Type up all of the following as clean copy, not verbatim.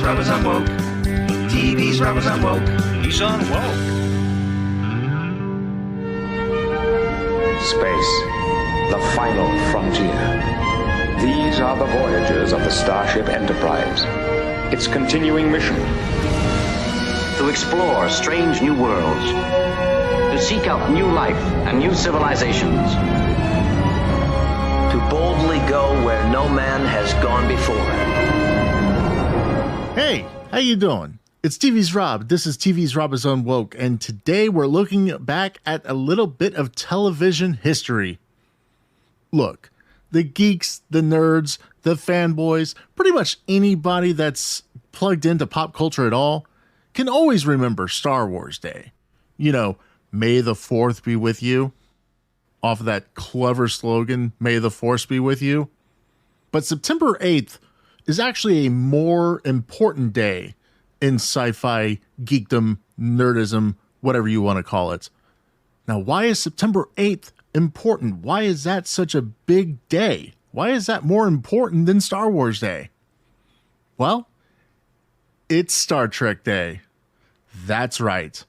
Robert's unwoke. TV's Robert's unwoke. He's unwoke. Space, the final frontier. These are the voyages of the Starship Enterprise. Its continuing mission: to explore strange new worlds, to seek out new life and new civilizations, to boldly go where no man has gone before. Hey, how you doing? It's TV's Rob. This is TV's Rob is Unwoke, and today we're looking back at a little bit of television history. Look, the geeks, the nerds, the fanboys, pretty much anybody that's plugged into pop culture at all can always remember Star Wars Day. You know, May the 4th be with you. Off of that clever slogan, May the Force be with you. But September 8th is actually a more important day in sci-fi, geekdom, nerdism, whatever you want to call it. Now, why is September 8th important? Why is that such a big day? Why is that more important than Star Wars Day? Well, it's Star Trek Day. That's right.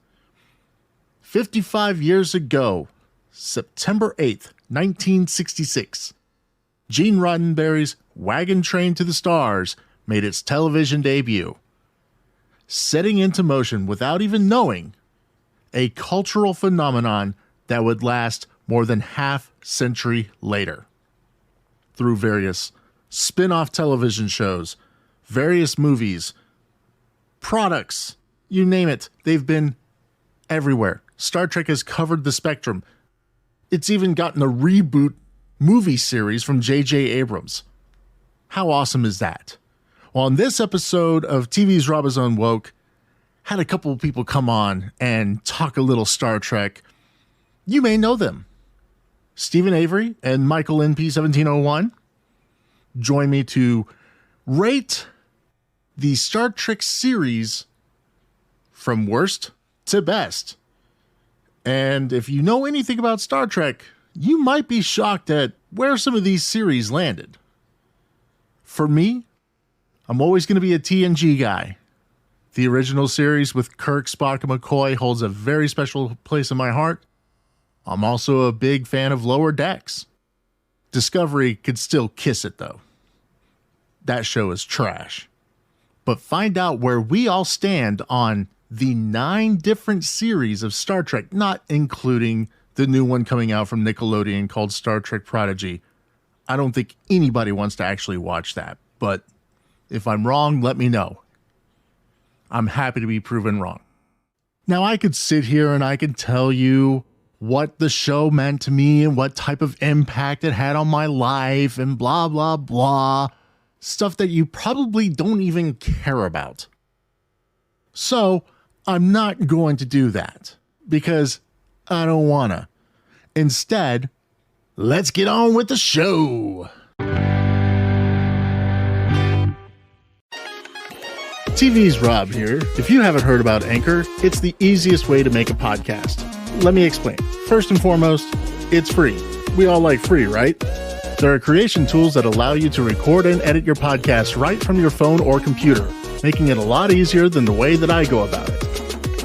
55 years ago, September 8th, 1966, Gene Roddenberry's Wagon Train to the Stars made its television debut, setting into motion, without even knowing, a cultural phenomenon that would last more than half century later. Through various spin-off television shows, various movies, products, you name it, they've been everywhere. Star Trek has covered the spectrum. It's even gotten a reboot movie series from J.J. Abrams. How awesome is that? Well, in this episode of TV's Rob is Unwoke, had a couple of people come on and talk a little Star Trek. You may know them. Stephen Avery and Michael NP1701 join me to rate the Star Trek series from worst to best. And if you know anything about Star Trek, you might be shocked at where some of these series landed. For me, I'm always going to be a TNG guy. The original series with Kirk, Spock, and McCoy holds a very special place in my heart. I'm also a big fan of Lower Decks. Discovery could still kiss it, though. That show is trash. But find out where we all stand on the 9 different series of Star Trek, not including the new one coming out from Nickelodeon called Star Trek Prodigy. I don't think anybody wants to actually watch that, but if I'm wrong, let me know. I'm happy to be proven wrong. Now, I could sit here and I could tell you what the show meant to me and what type of impact it had on my life and blah, blah, blah. Stuff that you probably don't even care about. So, I'm not going to do that because I don't wanna. Instead, let's get on with the show. TV's Rob here. If you haven't heard about Anchor, it's the easiest way to make a podcast. Let me explain. First and foremost, it's free. We all like free, right? There are creation tools that allow you to record and edit your podcast right from your phone or computer, making it a lot easier than the way that I go about it.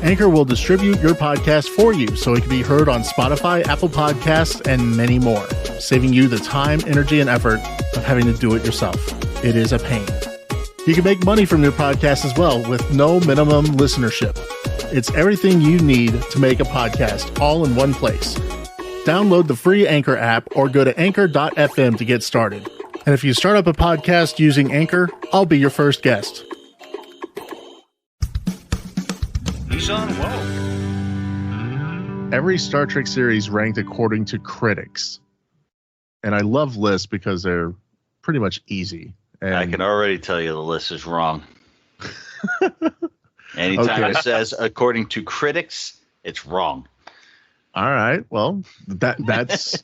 Anchor will distribute your podcast for you so it can be heard on Spotify, Apple Podcasts, and many more, saving you the time, energy, and effort of having to do it yourself. It is a pain. You can make money from your podcast as well with no minimum listenership. It's everything you need to make a podcast all in one place. Download the free Anchor app or go to anchor.fm to get started. And if you start up a podcast using Anchor, I'll be your first guest. He's unwoke. Every Star Trek series ranked according to critics. And I love lists because they're pretty much easy. And I can already tell you the list is wrong. Anytime Okay. it says according to critics, it's wrong. All right. Well, that's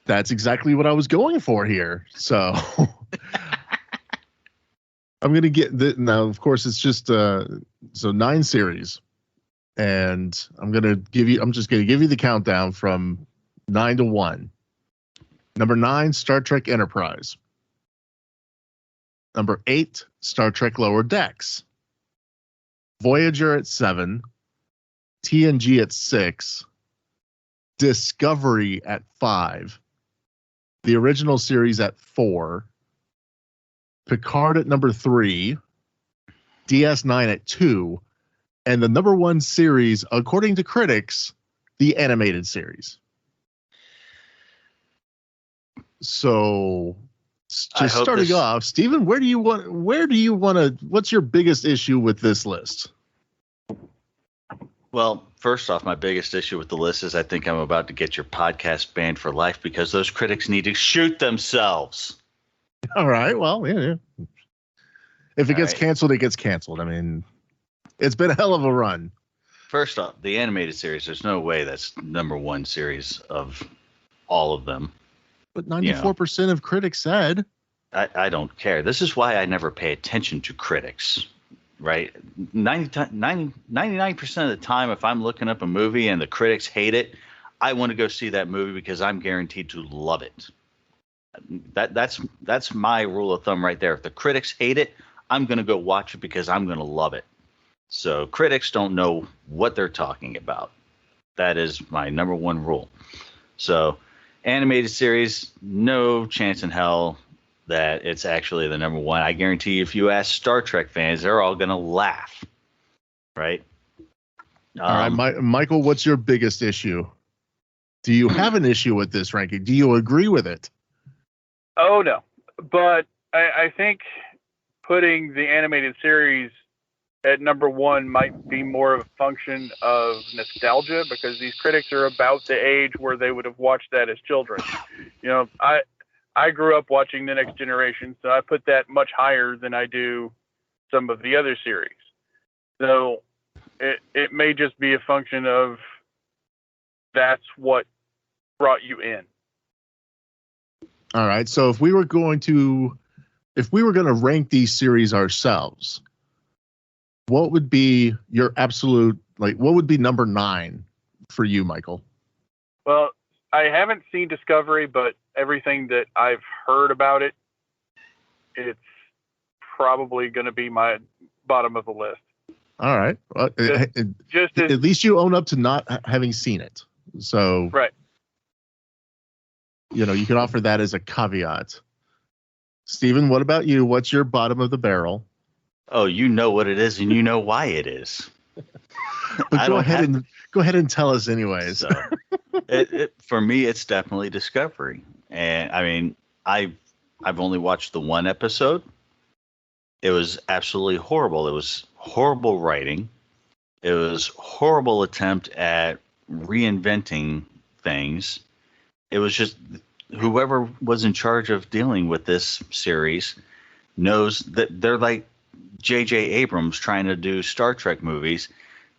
that's exactly what I was going for here. So I'm going to get now. Of course, it's just so 9 series, and I'm just going to give you the countdown from 9 to 1. Number 9, Star Trek Enterprise. Number 8, Star Trek Lower Decks. Voyager at 7. TNG at 6. Discovery at 5. The original series at 4. Picard at number 3. DS9 at 2. And the number 1 series, according to critics, the animated series. So, just starting off, Steven, where do you want to, what's your biggest issue with this list? Well, first off, my biggest issue with the list is I think I'm about to get your podcast banned for life because those critics need to shoot themselves. All right. Well, yeah. If it gets canceled, it gets canceled. I mean, it's been a hell of a run. First off, the animated series, there's no way that's number 1 series of all of them. But 94% of critics said. I don't care. This is why I never pay attention to critics. Right, 99% of the time, if I'm looking up a movie and the critics hate it, I want to go see that movie because I'm guaranteed to love it. That's my rule of thumb right there. If the critics hate it, I'm going to go watch it because I'm going to love it. So critics don't know what they're talking about. That is my number 1 rule. So animated series, no chance in hell that it's actually the number 1. I guarantee you, if you ask Star Trek fans, they're all going to laugh. Right? All right, Michael, what's your biggest issue? Do you have an issue with this ranking? Do you agree with it? Oh, no. But I think putting the animated series at number 1 might be more of a function of nostalgia because these critics are about the age where they would have watched that as children. You know, I grew up watching The Next Generation, so I put that much higher than I do some of the other series. So it may just be a function of that's what brought you in. All right. So if we were going to rank these series ourselves, what would be your absolute, what would be number 9 for you, Michael? Well, I haven't seen Discovery, but everything that I've heard about it, it's probably going to be my bottom of the list. All right. Well, at least you own up to not having seen it. So, right. You can offer that as a caveat. Steven, what about you? What's your bottom of the barrel? Oh, you know what it is, and you know why it is. But go ahead and tell us anyways. So, for me, it's definitely Discovery. And I mean, I've only watched the 1 episode. It was absolutely horrible. It was horrible writing. It was horrible attempt at reinventing things. It was just whoever was in charge of dealing with this series knows that they're like J.J. Abrams trying to do Star Trek movies.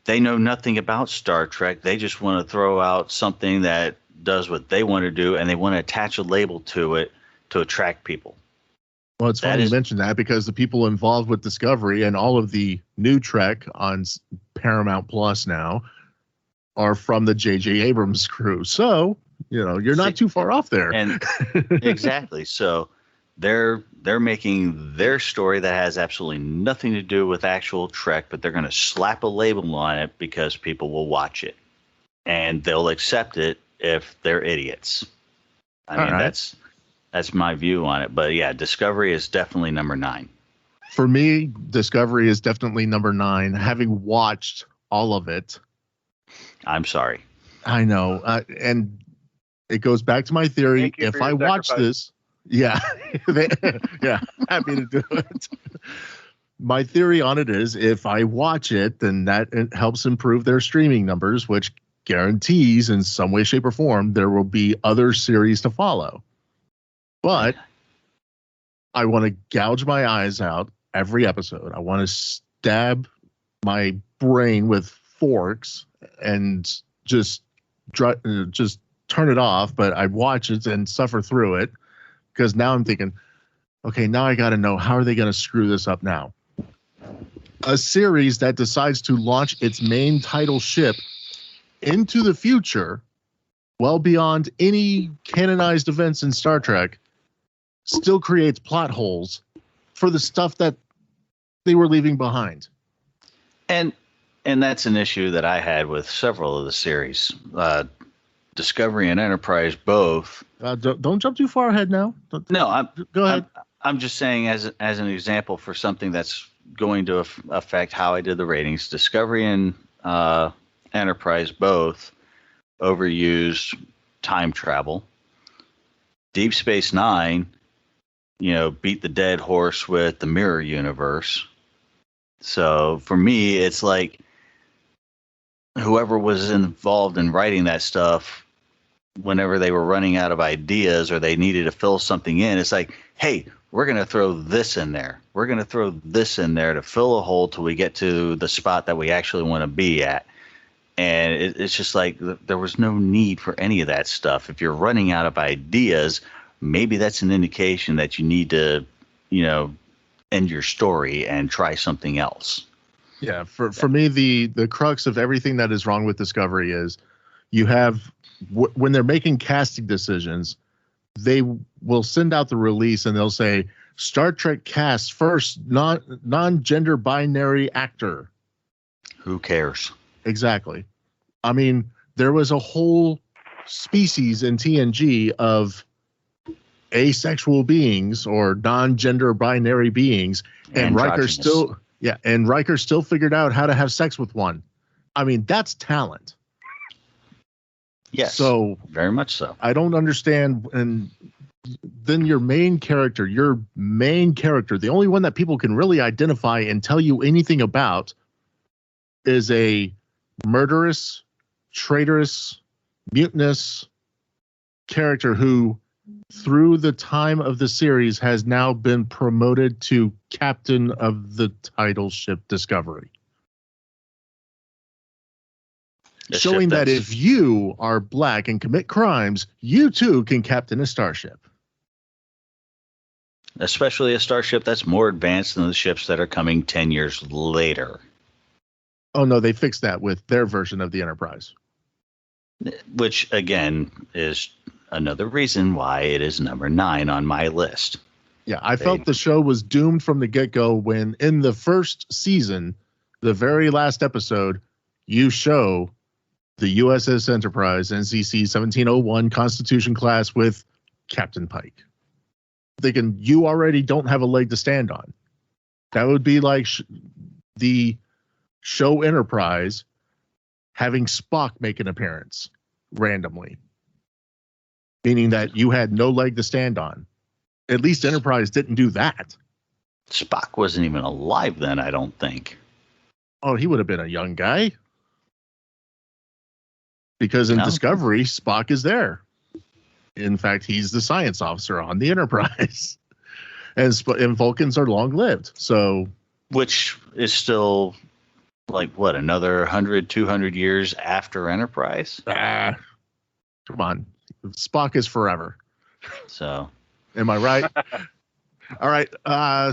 They know nothing about Star Trek. They just want to throw out something that does what they want to do, and they want to attach a label to it to attract people. Well, it's funny you mention that because the people involved with Discovery and all of the new Trek on Paramount Plus now are from the J.J. Abrams crew. So, you're not too far off there. And exactly. So they're making their story that has absolutely nothing to do with actual Trek, but they're going to slap a label on it because people will watch it. And they'll accept it if they're idiots. I mean, that's my view on it. But yeah, Discovery is definitely number 9. For me, Discovery is definitely number 9. Having watched all of it. I'm sorry. I know. And it goes back to my theory. If I watch this, yeah, yeah, happy to do it. My theory on it is if I watch it, then that it helps improve their streaming numbers, which guarantees in some way, shape, or form there will be other series to follow. But I want to gouge my eyes out every episode. I want to stab my brain with forks and just turn it off. But I watch it and suffer through it because now I'm thinking, okay, now I got to know how are they going to screw this up now? A series that decides to launch its main title ship into the future, well beyond any canonized events in Star Trek, still creates plot holes for the stuff that they were leaving behind. And that's an issue that I had with several of the series. Discovery and Enterprise both. Don't jump too far ahead now. Go ahead. I'm just saying as an example for something that's going to affect how I did the ratings. Discovery and Enterprise both overused time travel. Deep Space Nine, beat the dead horse with the mirror universe. So for me, it's like whoever was involved in writing that stuff, whenever they were running out of ideas or they needed to fill something in, it's like, hey, we're going to throw this in there. We're going to throw this in there to fill a hole till we get to the spot that we actually want to be at. And it's just like there was no need for any of that stuff. If you're running out of ideas, maybe that's an indication that you need to, end your story and try something else. Yeah, for me, the crux of everything that is wrong with Discovery is you have when they're making casting decisions, they will send out the release and they'll say Star Trek cast first non-gender binary actor. Who cares? Exactly. I mean, there was a whole species in TNG of asexual beings or non-gender binary beings, and Riker still figured out how to have sex with one. I mean, that's talent. Yes. So very much so. I don't understand. And then your main character, the only one that people can really identify and tell you anything about, is a murderous, traitorous, mutinous character who, through the time of the series, has now been promoted to captain of the title ship Discovery. Showing that if you are black and commit crimes, you too can captain a starship. Especially a starship that's more advanced than the ships that are coming 10 years later. Oh, no, they fixed that with their version of the Enterprise. Which, again, is another reason why it is number 9 on my list. Yeah, I felt the show was doomed from the get-go when, in the first season, the very last episode, you show the USS Enterprise NCC 1701 Constitution class with Captain Pike. Thinking you already don't have a leg to stand on. That would be like the show Enterprise having Spock make an appearance randomly, meaning that you had no leg to stand on. At least Enterprise didn't do that. Spock wasn't even alive then, I don't think. Oh, he would have been a young guy. Because in Discovery, Spock is there. In fact, he's the science officer on the Enterprise. And Vulcans are long-lived. So, which is still, like, what, another 100, 200 years after Enterprise? Come on. Spock is forever. So, am I right? All right.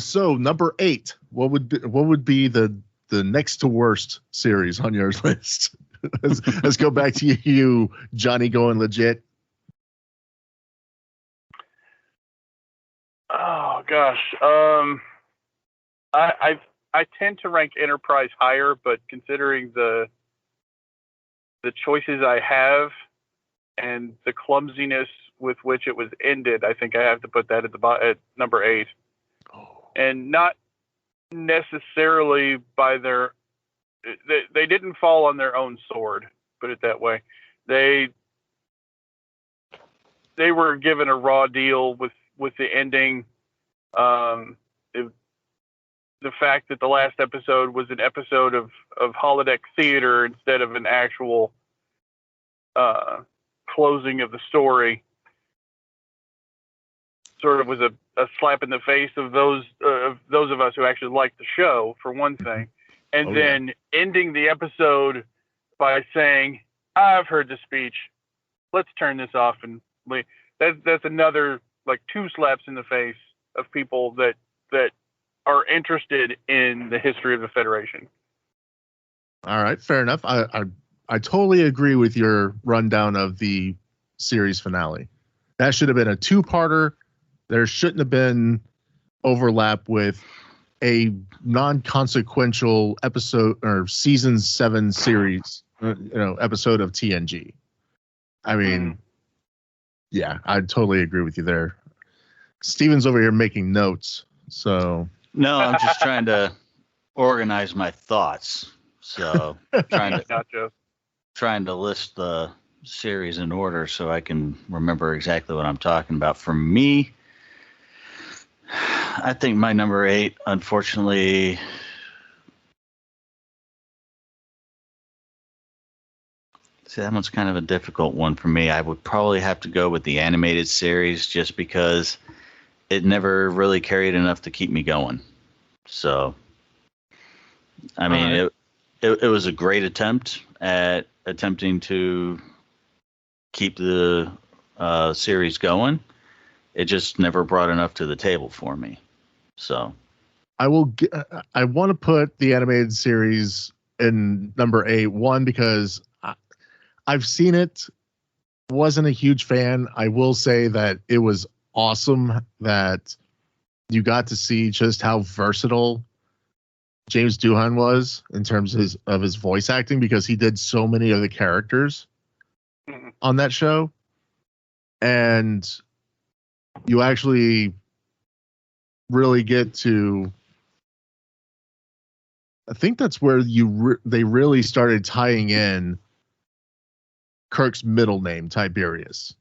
So number 8. What would be the next to worst series on your list? Let's go back to you, Johnny, going legit. Oh gosh, I tend to rank Enterprise higher, but considering the choices I have and the clumsiness with which it was ended, I think I have to put that at number 8. And not necessarily by they didn't fall on their own sword, put it that way. They were given a raw deal with the ending. The fact that the last episode was an episode of holodeck theater instead of an actual closing of the story sort of was a slap in the face of those of us who actually liked the show, for one thing. And then ending the episode by saying, "I've heard the speech. Let's turn this off and leave." That's another, like, 2 slaps in the face of people that are interested in the history of the Federation. All right, fair enough. I totally agree with your rundown of the series finale. That should have been a 2-parter. There shouldn't have been overlap with a non-consequential episode or season 7 series, episode of TNG. I mean, yeah, I totally agree with you there. Steven's over here making notes, so. No, I'm just trying to organize my thoughts. So trying to list the series in order so I can remember exactly what I'm talking about. For me, I think my number 8, unfortunately, see, that one's kind of a difficult one for me. I would probably have to go with the animated series just because it never really carried enough to keep me going. So, I mean, it was a great attempt at attempting to keep the series going. It just never brought enough to the table for me. So I want to put the animated series in number 8. One, because I've seen it, wasn't a huge fan. I will say that it was awesome that you got to see just how versatile James Doohan was in terms of his voice acting, because he did so many of the characters on that show. And you actually really get to, I think that's where they really started tying in Kirk's middle name, Tiberius.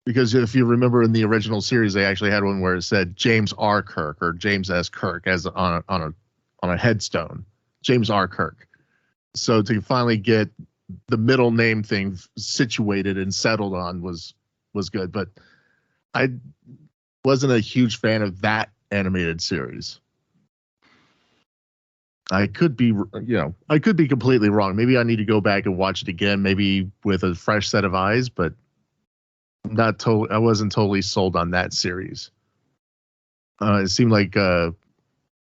Because if you remember in the original series, they actually had one where it said James R. Kirk or James S. Kirk as on a headstone, James R. Kirk. So to finally get the middle name thing situated and settled on was good. But I wasn't a huge fan of that animated series. I could be completely wrong. Maybe I need to go back and watch it again, maybe with a fresh set of eyes, but I wasn't totally sold on that series. It seemed like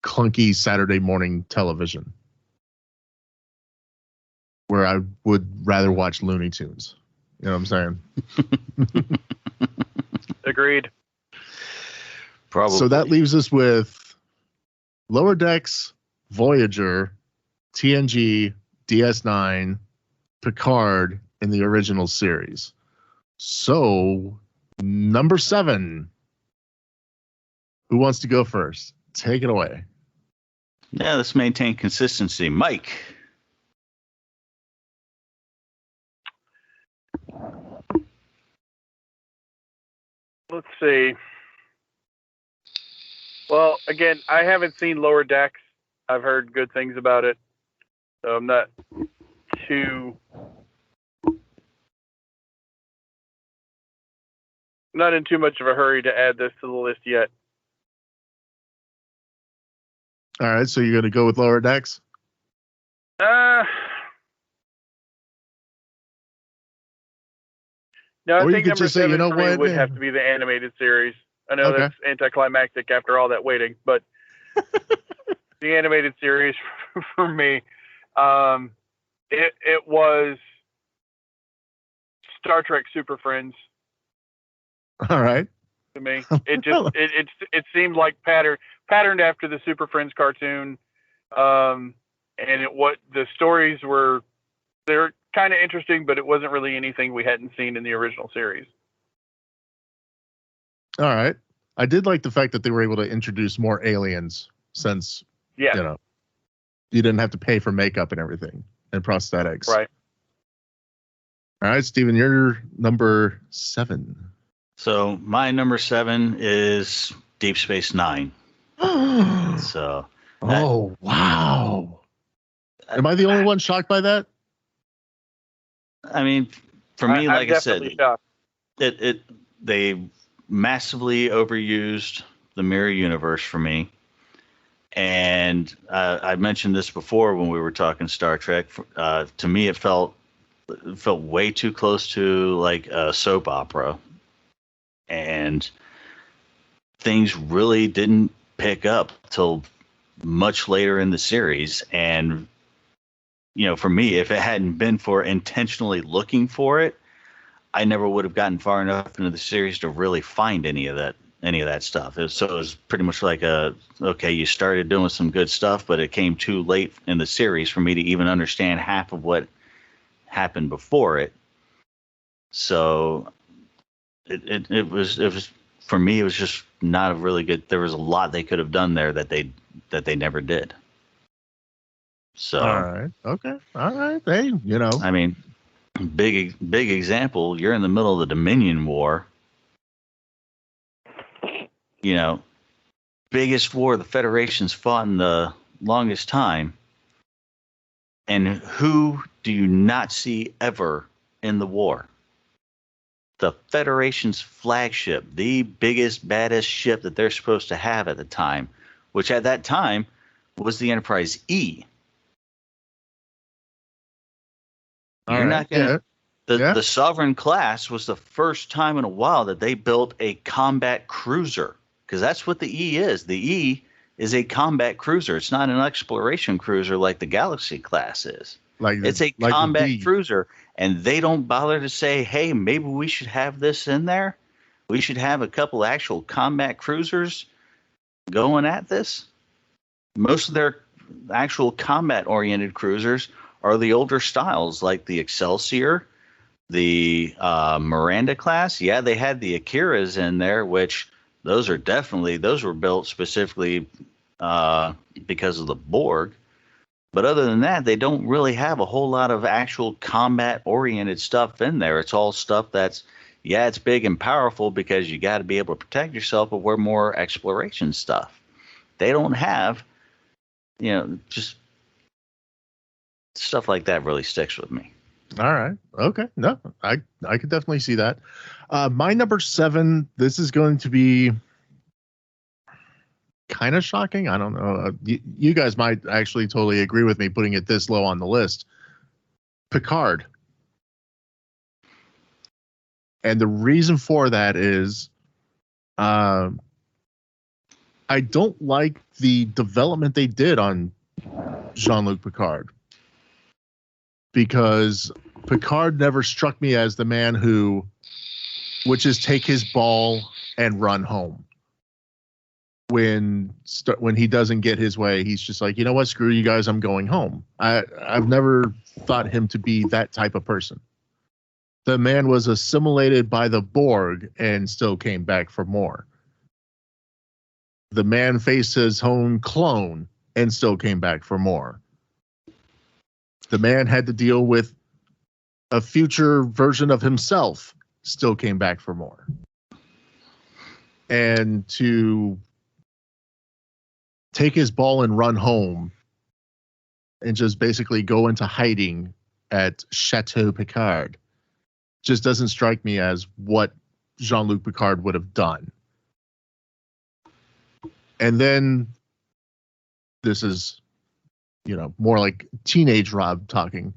clunky Saturday morning television, where I would rather watch Looney Tunes. You know what I'm saying? Agreed. Probably. So that leaves us with Lower Decks, Voyager, TNG, DS9, Picard in the original series. So, number 7. Who wants to go first? Take it away. Yeah, let's maintain consistency. Mike. Let's see. Well, again, I haven't seen Lower Decks. I've heard good things about it, so I'm not in too much of a hurry to add this to the list yet. All right, so you're going to go with Lower Decks? No, I think number 7 for me would have to be the animated series. I know that's anticlimactic after all that waiting, but the animated series for me, it was Star Trek Super Friends. All right. To me, it seemed like patterned after the Super Friends cartoon, and the stories they're kind of interesting, but it wasn't really anything we hadn't seen in the original series. All right. I did like the fact that they were able to introduce more aliens, since you didn't have to pay for makeup and everything and prosthetics. Right. All right, Steven, you're number 7. So my number 7 is Deep Space Nine. So. Oh, wow. Am I the only one shocked by that? I mean, for me, like I said, shocked. they massively overused the mirror universe for me. And I mentioned this before when we were talking Star Trek. To me, it felt way too close to like a soap opera. And things really didn't pick up till much later in the series. And, for me, if it hadn't been for intentionally looking for it, I never would have gotten far enough into the series to really find any of any of that stuff. So it was pretty much like okay, you started doing some good stuff, but it came too late in the series for me to even understand half of what happened before it. So it was for me, it was just not a really good. There was a lot they could have done there that they never did. So All right, okay, all right. Hey, I mean, big example. You're in the middle of the Dominion War. Biggest war the Federation's fought in the longest time. And who do you not see ever in the war? The Federation's flagship, the biggest, baddest ship that they're supposed to have at the time, which at that time was the Enterprise E. You're not going to. The Sovereign class was the first time in a while that they built a combat cruiser, because that's what the E is. The E is a combat cruiser. It's not an exploration cruiser like the Galaxy class is. It's a combat cruiser, and they don't bother to say, hey, maybe we should have this in there. We should have a couple actual combat cruisers going at this. Most of their actual combat-oriented cruisers are the older styles, like the Excelsior, the Miranda class. Yeah, they had the Akiras in there, which those were built specifically because of the Borg. But other than that, they don't really have a whole lot of actual combat-oriented stuff in there. It's all stuff that's, it's big and powerful because you got to be able to protect yourself, but we're more exploration stuff. They don't have, just stuff like that really sticks with me. All right. Okay. No, I could definitely see that. My number 7, this is going to be kind of shocking. I don't know. You guys might actually totally agree with me putting it this low on the list. Picard. And the reason for that is I don't like the development they did on Jean-Luc Picard, because Picard never struck me as the man who would just take his ball and run home. When he doesn't get his way, he's just like, you know what, screw you guys, I'm going home. I've never thought him to be that type of person. The man was assimilated by the Borg and still came back for more. The man faced his own clone and still came back for more. The man had to deal with a future version of himself, still came back for more. And to take his ball and run home and just basically go into hiding at Chateau Picard just doesn't strike me as what Jean-Luc Picard would have done. And then this is, more like teenage Rob talking,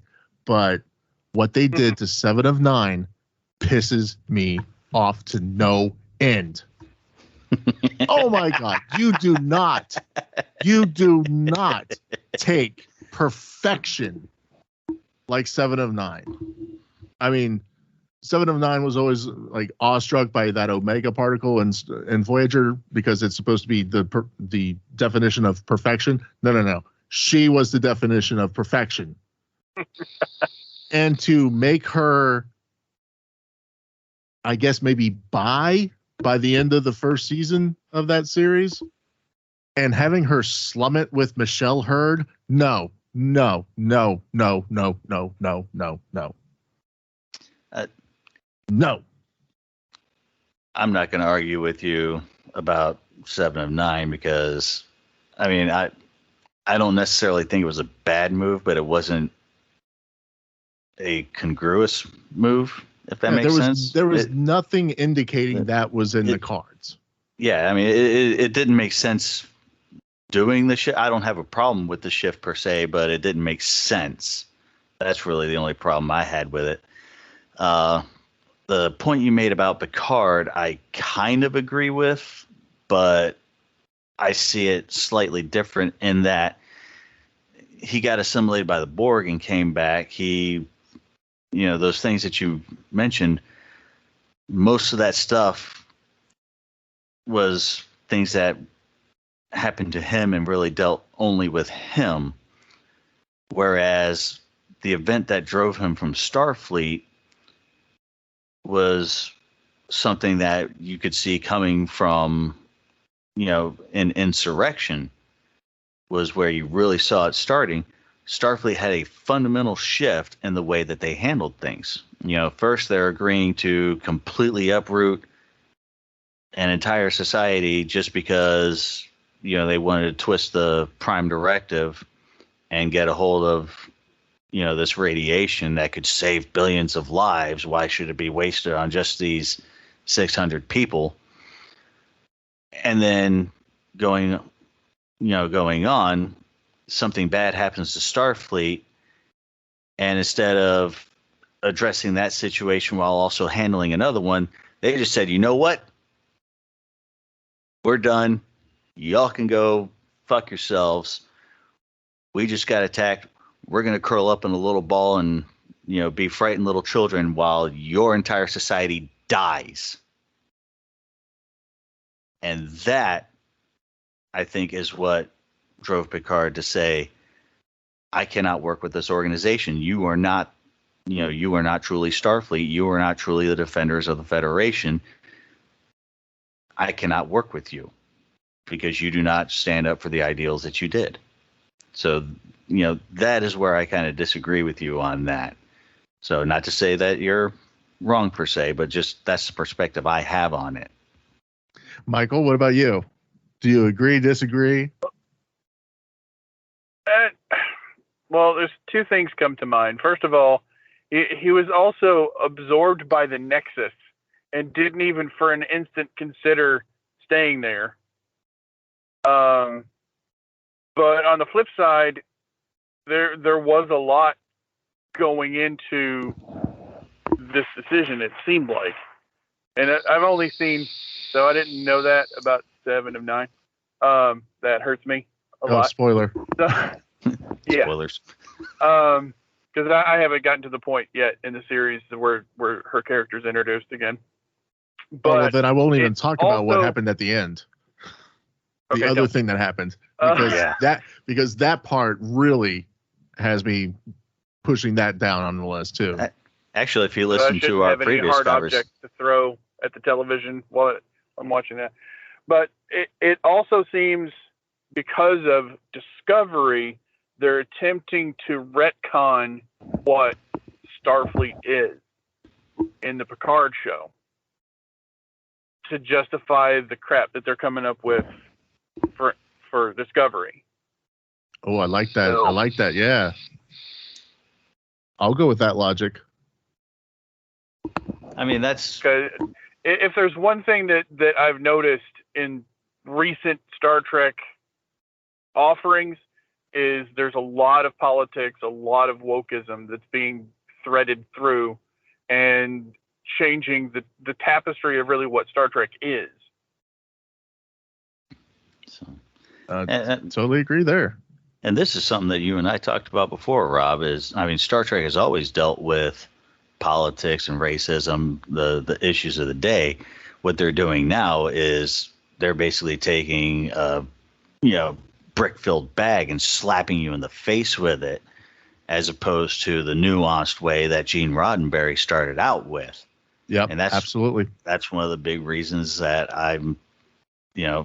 but what they did to 7 of 9 pisses me off to no end. Oh my God. You do not take perfection like 7 of 9. I mean, 7 of 9 was always like awestruck by that Omega particle and Voyager because it's supposed to be the definition of perfection. No. She was the definition of perfection. And to make her, I guess, maybe by the end of the first season of that series, and having her slum it with Michelle Hurd, no. No. I'm not going to argue with you about 7 of 9 because, I mean, I don't necessarily think it was a bad move, but it wasn't a congruous move, if that makes sense. There was nothing indicating that was in the cards. Yeah, I mean, it didn't make sense doing the shift. I don't have a problem with the shift per se, but it didn't make sense. That's really the only problem I had with it. The point you made about Picard, I kind of agree with, but I see it slightly different in that he got assimilated by the Borg and came back. Those things that you mentioned, most of that stuff was things that happened to him and really dealt only with him. Whereas the event that drove him from Starfleet was something that you could see coming from, an insurrection, was where you really saw it starting. Starfleet had a fundamental shift in the way that they handled things. First they're agreeing to completely uproot an entire society just because, they wanted to twist the Prime Directive and get a hold of, this radiation that could save billions of lives. Why should it be wasted on just these 600 people? And then going on, something bad happens to Starfleet, and instead of addressing that situation while also handling another one, they just said, you know what? We're done. Y'all can go fuck yourselves. We just got attacked. We're going to curl up in a little ball and, be frightened little children while your entire society dies. And that, I think, is what drove Picard to say, I cannot work with this organization. You are not truly Starfleet. You are not truly the defenders of the Federation. I cannot work with you because you do not stand up for the ideals that you did. So, that is where I kind of disagree with you on that. So not to say that you're wrong per se, but just that's the perspective I have on it. Michael, what about you? Do you agree, disagree? Well, there's two things come to mind. First of all, he was also absorbed by the Nexus and didn't even for an instant consider staying there. But on the flip side, there was a lot going into this decision, it seemed like. And I've only seen, so I didn't know that, about 7 of 9. That hurts me a lot. Spoiler. So, yeah. Spoilers. Because I haven't gotten to the point yet in the series where her character's introduced again. But well, then I won't even talk about what also happened at the end. The Okay, other go. thing that happened, Yeah. because that part really has me pushing that down on the list too. Actually, if you I listen shouldn't to our have any previous hard conversation, object to throw at the television while I'm watching that. But it also seems, because of Discovery, they're attempting to retcon what Starfleet is in the Picard show to justify the crap that they're coming up with for Discovery. Oh, I like that. So- I like that. Yeah. I'll go with that logic. I mean, that's Because if there's one thing that I've noticed in recent Star Trek offerings, is there's a lot of politics, a lot of wokeism that's being threaded through and changing the tapestry of really what Star Trek is. so. And totally agree there. And this is something that you and I talked about before, Rob, Star Trek has always dealt with politics and racism, the issues of the day. What they're doing now is they're basically taking a, brick-filled bag and slapping you in the face with it, as opposed to the nuanced way that Gene Roddenberry started out with. Yep, And that's absolutely. That's one of the big reasons that I'm,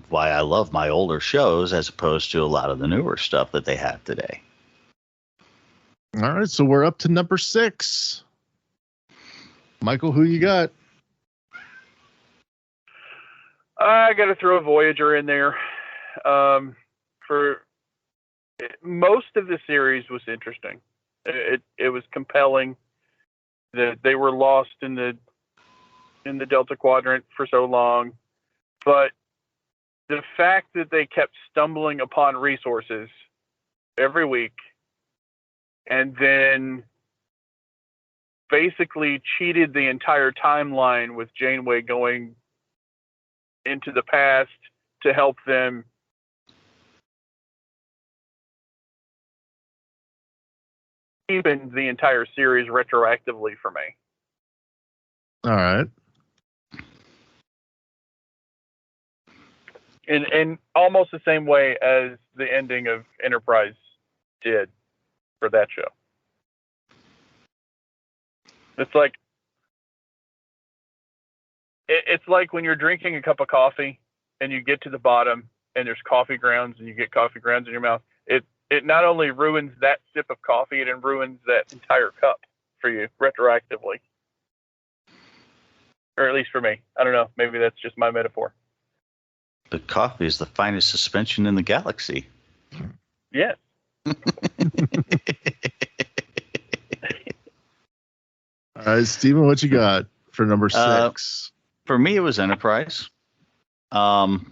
why I love my older shows as opposed to a lot of the newer stuff that they have today. All right, so we're up to number 6. Michael, who you got? I got to throw a Voyager in there. For most of the series was interesting. It was compelling that they were lost in the Delta Quadrant for so long, but the fact that they kept stumbling upon resources every week and then basically cheated the entire timeline with Janeway going into the past to help them even the entire series retroactively for me. All right. in almost the same way as the ending of Enterprise did for that show. It's like when you're drinking a cup of coffee and you get to the bottom and there's coffee grounds and you get coffee grounds in your mouth. It not only ruins that sip of coffee, it ruins that entire cup for you retroactively. Or at least for me. I don't know. Maybe that's just my metaphor. But coffee is the finest suspension in the galaxy. Yes. All right, Steven, what you got for number 6? For me, it was Enterprise. And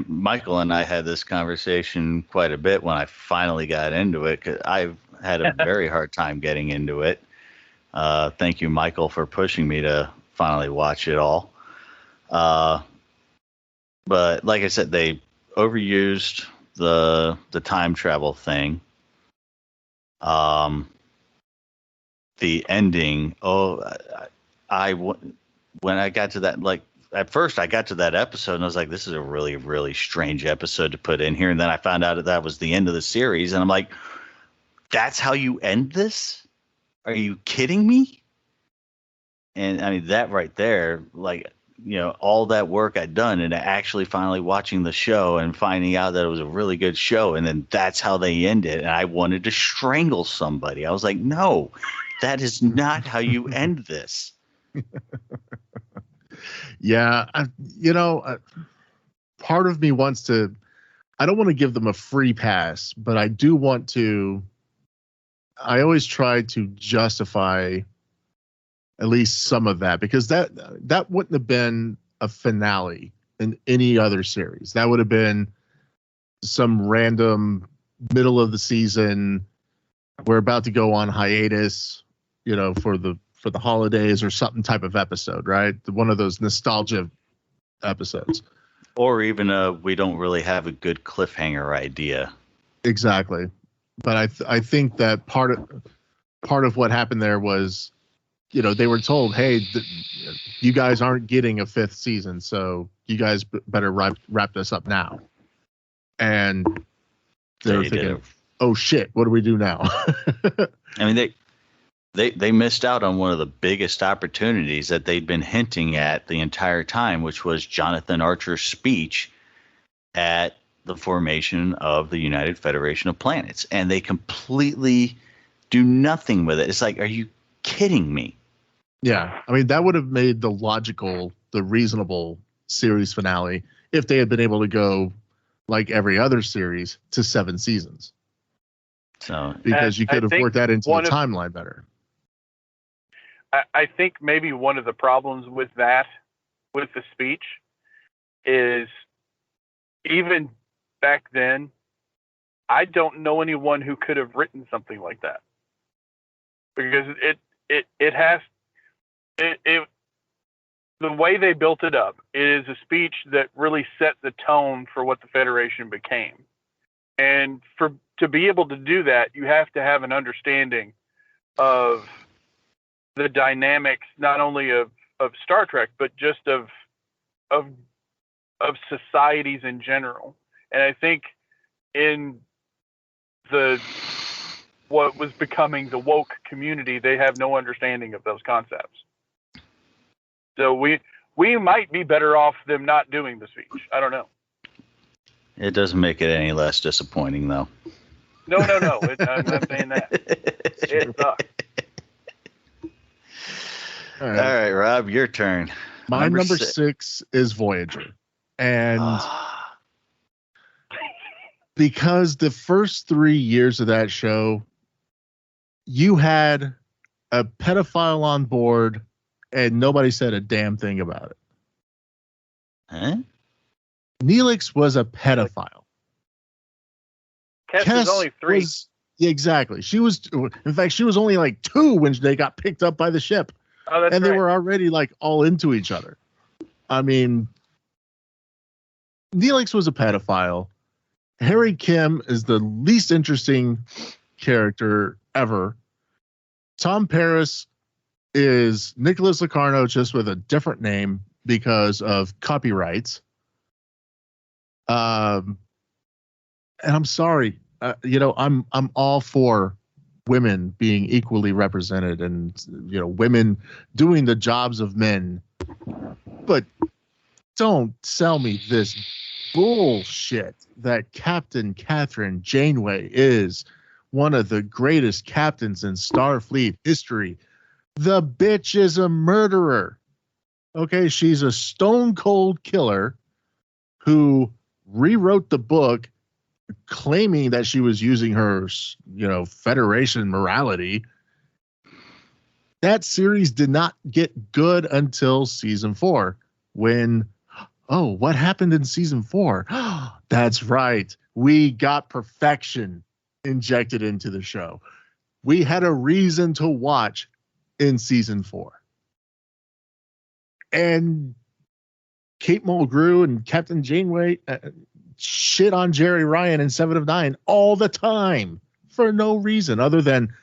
Michael and I had this conversation quite a bit when I finally got into it, because I've had a very hard time getting into it. Thank you, Michael, for pushing me to finally watch it all. But like I said, they overused the time travel thing. The ending. When I got to that, like, at first I got to that episode and I was like, this is a really, really strange episode to put in here. And then I found out that was the end of the series. And I'm like, that's how you end this? Are you kidding me? And I mean, that right there, like, all that work I'd done and actually finally watching the show and finding out that it was a really good show. And then that's how they end it. And I wanted to strangle somebody. I was like, no, that is not how you end this. Yeah, part of me wants to. I don't want to give them a free pass, but I do want to. I always try to justify at least some of that, because that wouldn't have been a finale in any other series. That would have been some random middle of the season. We're about to go on hiatus, for the holidays or something type of episode, right? One of those nostalgia episodes. Or even we don't really have a good cliffhanger idea. Exactly. But I think that part of what happened there was, they were told, hey, you guys aren't getting a 5th season, so you guys better wrap this up now. And they were thinking, oh shit, what do we do now? I mean, They missed out on one of the biggest opportunities that they'd been hinting at the entire time, which was Jonathan Archer's speech at the formation of the United Federation of Planets. And they completely do nothing with it. It's like, are you kidding me? Yeah. I mean, that would have made the reasonable series finale if they had been able to go, like every other series, to 7 seasons. So, because you could have worked that into the timeline better. I think maybe one of the problems with the speech, is even back then, I don't know anyone who could have written something like that, because the way they built it up is a speech that really set the tone for what the Federation became. And to be able to do that, you have to have an understanding of the dynamics, not only of Star Trek, but just of societies in general. And I think in what was becoming the woke community, they have no understanding of those concepts. So we might be better off them not doing the speech. I don't know. It doesn't make it any less disappointing, though. No. I'm not saying that. It sucks. All right, Rob, your turn. My number 6 is Voyager. And because the first 3 years of that show, you had a pedophile on board and nobody said a damn thing about it. Huh? Neelix was a pedophile. Kes was only 3. Exactly. She was only like 2 when they got picked up by the ship. Oh, that's and they right. were already like all into each other. I mean, Neelix was a pedophile. Harry Kim is the least interesting character ever. Tom Paris is Nicholas Locarno, just with a different name because of copyrights. And I'm sorry, I'm all for women being equally represented and women doing the jobs of men, but don't sell me this bullshit that Captain Catherine Janeway is one of the greatest captains in Starfleet history. The bitch is a murderer. Okay, she's a stone cold killer who rewrote the book claiming that she was using her, Federation morality. That series did not get good until season 4 when, what happened in season 4? That's right. We got perfection injected into the show. We had a reason to watch in season 4. And Kate Mulgrew and Captain Janeway shit on Jerry Ryan in 7 of 9 all the time for no reason other than,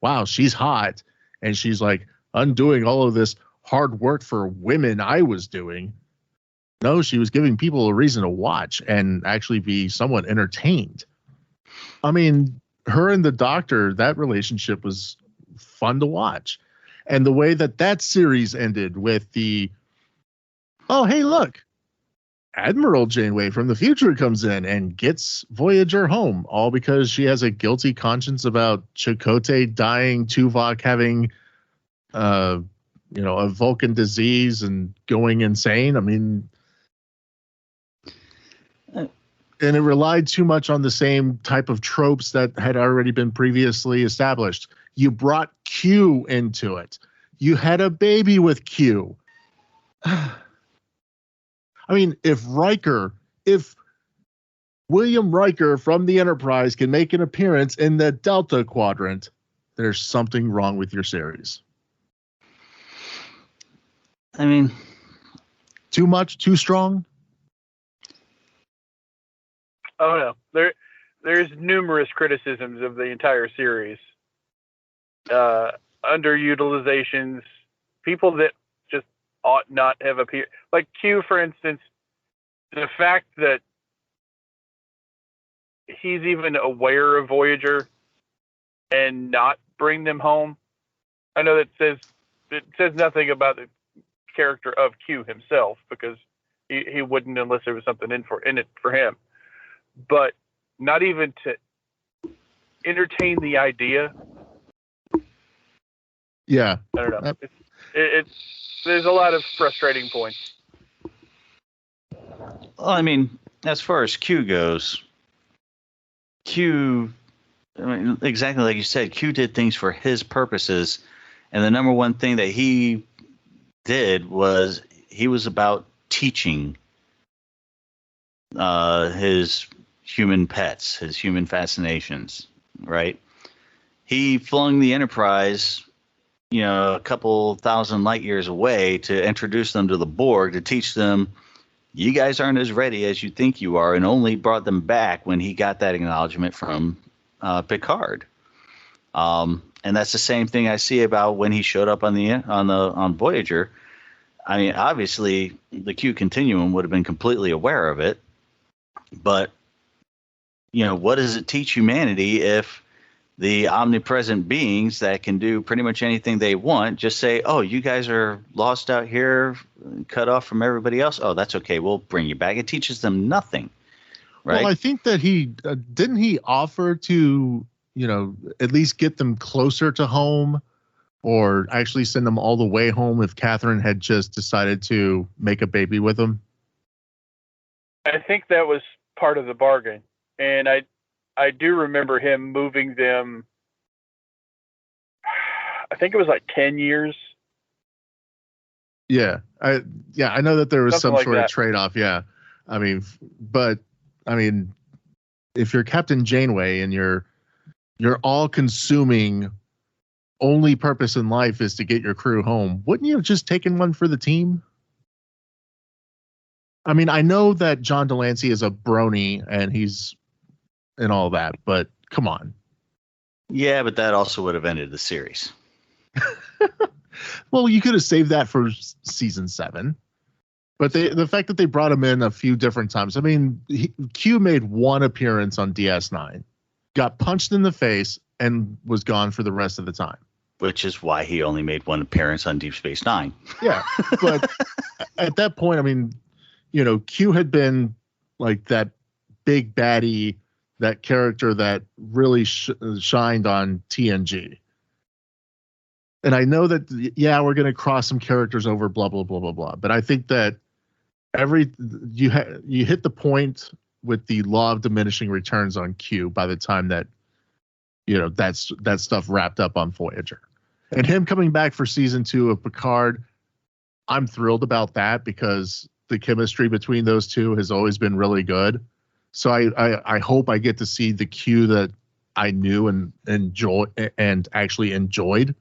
wow, she's hot. And she's like undoing all of this hard work for women I was doing. No, she was giving people a reason to watch and actually be somewhat entertained. I mean, her and the Doctor, that relationship was fun to watch. And the way that series ended with the, oh, hey, look, Admiral Janeway from the future comes in and gets Voyager home, all because she has a guilty conscience about Chakotay dying, Tuvok having, a Vulcan disease and going insane. I mean, and it relied too much on the same type of tropes that had already been previously established. You brought Q into it. You had a baby with Q. I mean, if William Riker from the Enterprise can make an appearance in the Delta Quadrant, there's something wrong with your series. I mean, too much, too strong? Oh no, there's numerous criticisms of the entire series. Underutilizations, people that just ought not have appeared. Like Q, for instance, the fact that he's even aware of Voyager and not bring them home. I know that it says nothing about the character of Q himself because he wouldn't unless there was something in it for him. But not even to entertain the idea. Yeah, I don't know. It's there's a lot of frustrating points. Well, I mean, as far as Q goes, exactly like you said, Q did things for his purposes, and the number one thing that he did was he was about teaching his human pets, his human fascinations, right? He flung the Enterprise, a couple thousand light years away to introduce them to the Borg, to teach them, you guys aren't as ready as you think you are, and only brought them back when he got that acknowledgement from Picard. And that's the same thing I see about when he showed up on Voyager. I mean, obviously, the Q Continuum would have been completely aware of it, but what does it teach humanity if the omnipresent beings that can do pretty much anything they want just say, oh, you guys are lost out here, cut off from everybody else? Oh, that's okay. We'll bring you back. It teaches them nothing, right? Well, I think that he didn't he offer to, at least get them closer to home or actually send them all the way home if Catherine had just decided to make a baby with them? I think that was part of the bargain. And I do remember him moving them, I think it was like 10 years. Yeah. I know that there was Something some like sort that. of trade-off. Yeah. I mean, if you're Captain Janeway and you're all consuming only purpose in life is to get your crew home, wouldn't you have just taken one for the team? I mean, I know that John Delancey is a brony and he's and all that, but come on. Yeah, but that also would have ended the series. Well, you could have saved that for season 7. But the fact that they brought him in a few different times. I mean, Q made one appearance on DS9, got punched in the face, and was gone for the rest of the time. Which is why he only made one appearance on Deep Space Nine. Yeah, but at that point, I mean, Q had been like that big baddie, that character that really shined on TNG. And I know that, we're going to cross some characters over, blah, blah, blah, blah, blah. But I think that you hit the point with the law of diminishing returns on Q by the time that, that stuff wrapped up on Voyager. And him coming back for season 2 of Picard, I'm thrilled about that because the chemistry between those two has always been really good. So I hope I get to see the Q that I knew and actually enjoyed.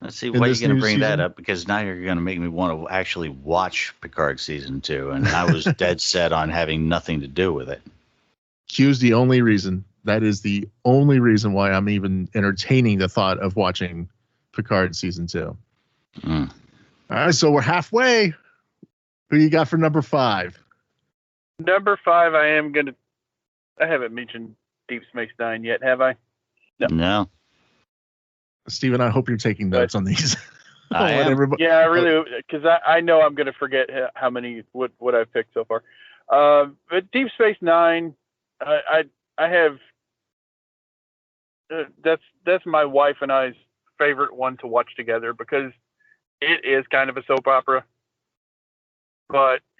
Let's see, why are you going to bring that up? Because now you're going to make me want to actually watch Picard season 2, and I was dead set on having nothing to do with it. Q's the only reason. That is the only reason why I'm even entertaining the thought of watching Picard season 2. All right, so we're halfway. Who you got for number 5? Number 5, I haven't mentioned Deep Space Nine yet, have I? No. Steven, I hope you're taking notes on these. I am. Yeah, I really, because I know I'm going to forget how many, what I've picked so far. But Deep Space Nine, I have, that's my wife and I's favorite one to watch together because it is kind of a soap opera.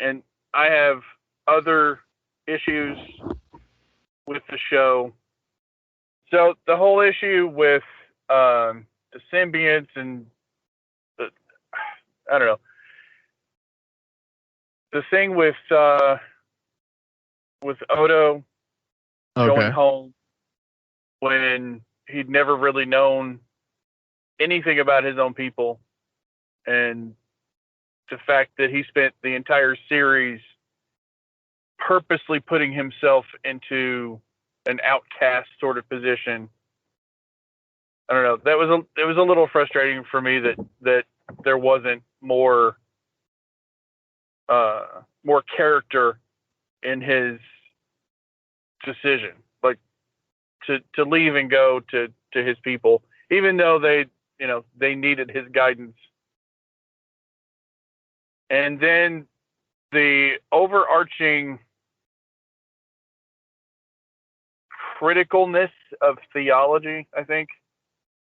And I have other issues with the show. So the whole issue with the symbionts and I don't know, the thing with Odo going home when he'd never really known anything about his own people, and the fact that he spent the entire series purposely putting himself into an outcast sort of position. I don't know. It was a little frustrating for me that there wasn't more character in his decision, like to leave and go to his people, even though they needed his guidance. And then the overarching criticalness of theology, I think.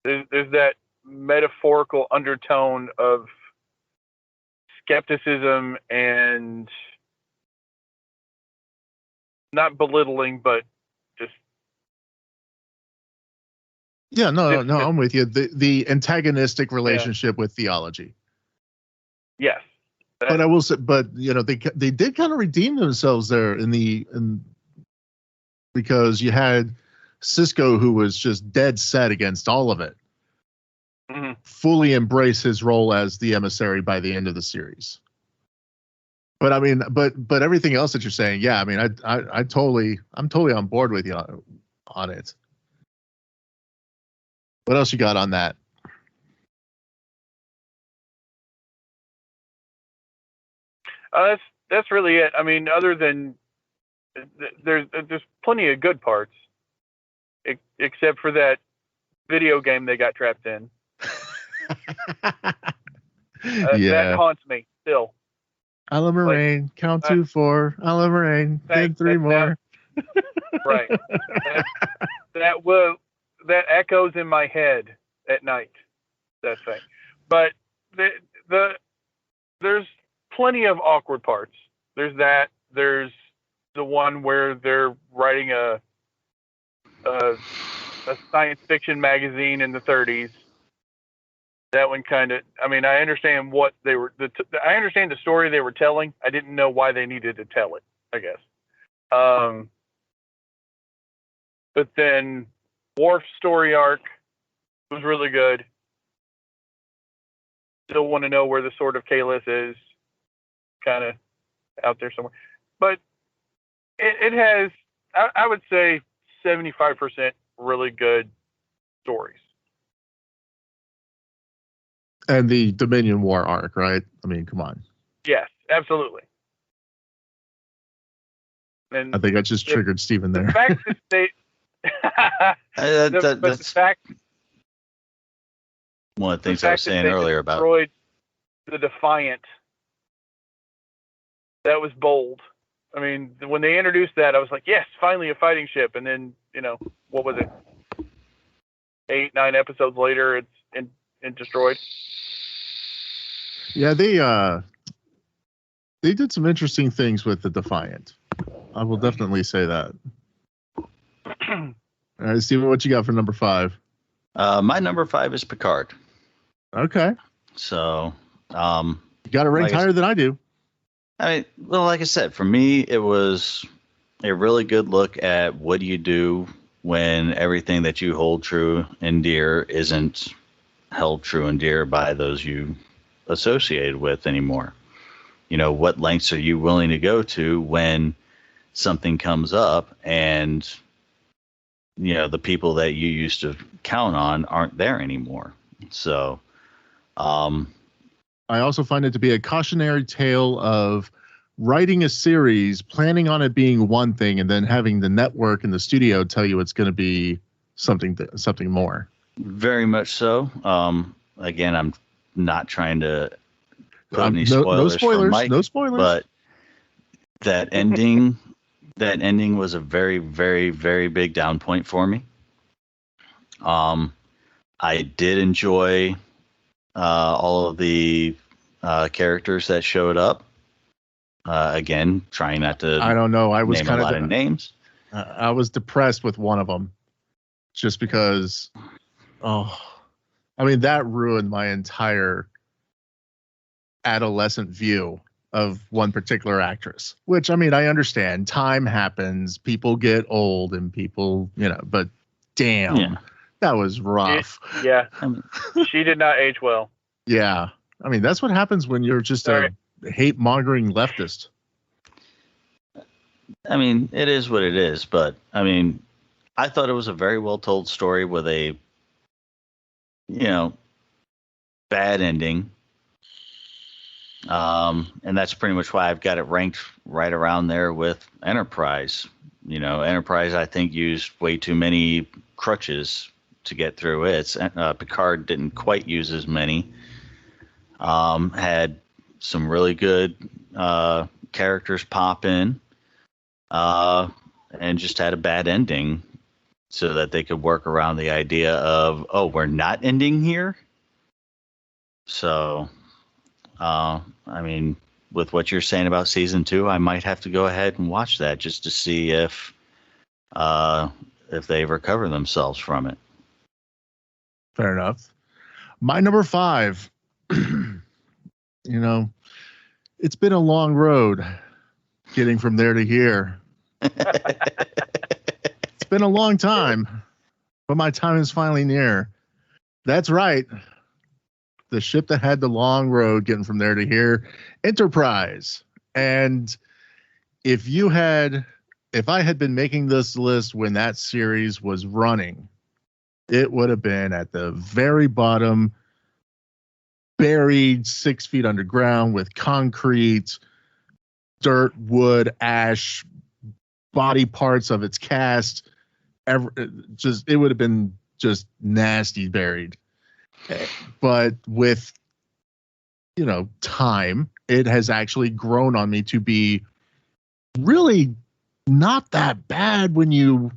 There's that metaphorical undertone of skepticism and not belittling, but just. Yeah, no, I'm with you. The antagonistic relationship with theology. Yes. But I will say, they did kind of redeem themselves there because you had Sisko, who was just dead set against all of it, fully embrace his role as the emissary by the end of the series. But I mean, but everything else that you're saying, yeah, I mean, I'm totally on board with you on it. What else you got on that? That's really it. I mean, other than there's plenty of good parts, except for that video game they got trapped in. That haunts me still. Ala Moraine, count 2, 4. Ala Moraine, then 3 more. Right. That echoes in my head at night. That thing. But there's plenty of awkward parts. There's that. There's the one where they're writing a science fiction magazine in the 30s. That one kind of. I mean, I understand what they were. I understand the story they were telling. I didn't know why they needed to tell it, I guess. But then Worf's story arc was really good. Still want to know where the Sword of Kalis is. Kind of out there somewhere. But it has, I would say, 75% really good stories. And the Dominion War arc, right? I mean, come on. Yes, absolutely. And I think I just triggered Steven the there. fact that they, the fact one of the things the I fact was that saying they earlier about. destroyed the Defiant, that was bold. I mean, when they introduced that, I was like, yes, finally a fighting ship. And then, what was it? 8, 9 episodes later, it's destroyed. Yeah, they did some interesting things with the Defiant. I will definitely say that. All right, Steven, what you got for number 5? My number 5 is Picard. Okay. So, you got it ranked higher than I do. I mean, well, like I said, for me, it was a really good look at what do you do when everything that you hold true and dear isn't held true and dear by those you associated with anymore. What lengths are you willing to go to when something comes up and, the people that you used to count on aren't there anymore. So, I also find it to be a cautionary tale of writing a series, planning on it being one thing, and then having the network and the studio tell you it's going to be something more. Very much so. Again, I'm not trying to put any spoilers. No spoilers. For Mike, no spoilers. But that ending, was a very, very, very big down point for me. I did enjoy all of the characters that showed up. Again, trying not to. I don't know. I was name kind a lot of names. I was depressed with one of them, just because. That ruined my entire adolescent view of one particular actress. Which, I understand. Time happens. People get old, and people, But damn, that was rough. She did not age well. Yeah. That's what happens when you're just a hate-mongering leftist. It is what it is, but I thought it was a very well told story with a, bad ending. And that's pretty much why I've got it ranked right around there with Enterprise. Enterprise, I think, used way too many crutches to get through it. Picard didn't quite use as many. Had some really good characters pop in, and just had a bad ending so that they could work around the idea of, we're not ending here. So, with what you're saying about season 2, I might have to go ahead and watch that just to see if they recover themselves from it. Fair enough. My number 5, it's been a long road getting from there to here. It's been a long time, but my time is finally near. That's right. The ship that had the long road getting from there to here, Enterprise. And if I had been making this list when that series was running, it would have been at the very bottom, buried 6 feet underground with concrete, dirt, wood, ash, body parts of its cast. It would have been just nasty buried. But with, time, it has actually grown on me to be really not that bad when you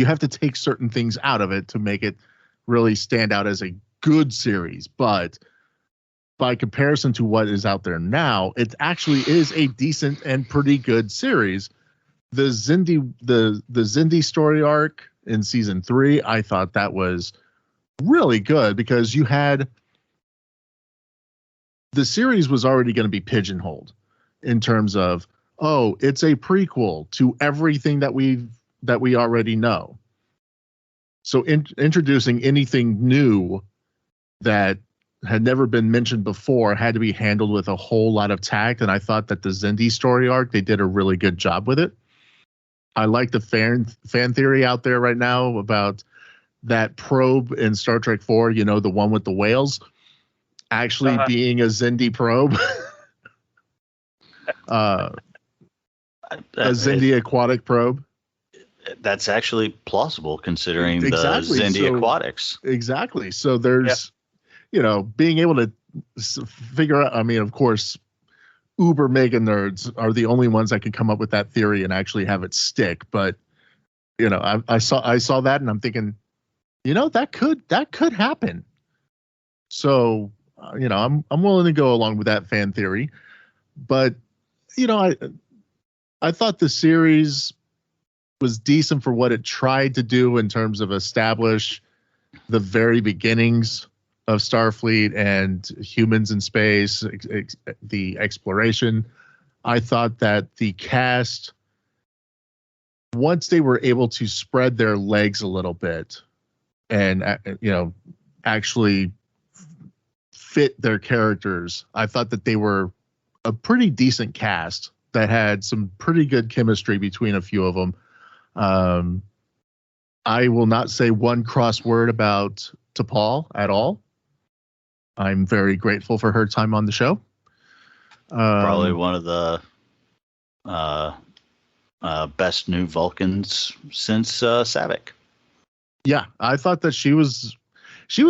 have to take certain things out of it to make it really stand out as a good series. But by comparison to what is out there now, it actually is a decent and pretty good series. The Xindi story arc in season 3, I thought that was really good because the series was already going to be pigeonholed in terms of, it's a prequel to everything that we already know. So introducing anything new that had never been mentioned before had to be handled with a whole lot of tact. And I thought that the Xindi story arc, they did a really good job with it. I like the fan theory out there right now about that probe in Star Trek 4, the one with the whales, actually being a Xindi probe. a Xindi aquatic probe. That's actually plausible considering Exactly. the Xindi So- aquatics. Exactly. So there's, being able to figure out. I mean, of course, uber mega nerds are the only ones that can come up with that theory and actually have it stick. But I saw that and I'm thinking, that could happen. So I'm willing to go along with that fan theory. But I thought the series was decent for what it tried to do in terms of establish the very beginnings of Starfleet and humans in space, the exploration. I thought that the cast, once they were able to spread their legs a little bit and, actually fit their characters, I thought that they were a pretty decent cast that had some pretty good chemistry between a few of them. I will not say one cross word about T'Pol at all. I'm very grateful for her time on the show. Probably one of the best new Vulcans since Savick. Yeah, I thought that she was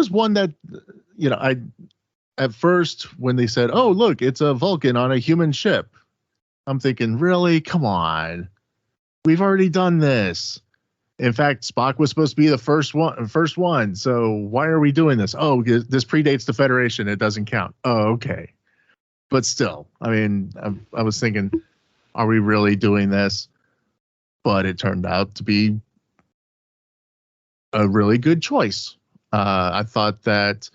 one that, I at first when they said, "Oh, look, it's a Vulcan on a human ship," I'm thinking, really? Come on. We've already done this. In fact, Spock was supposed to be the first one. So why are we doing this? Oh, this predates the Federation. It doesn't count. Oh, okay. But still, I mean, I was thinking, are we really doing this? But it turned out to be a really good choice. I thought that,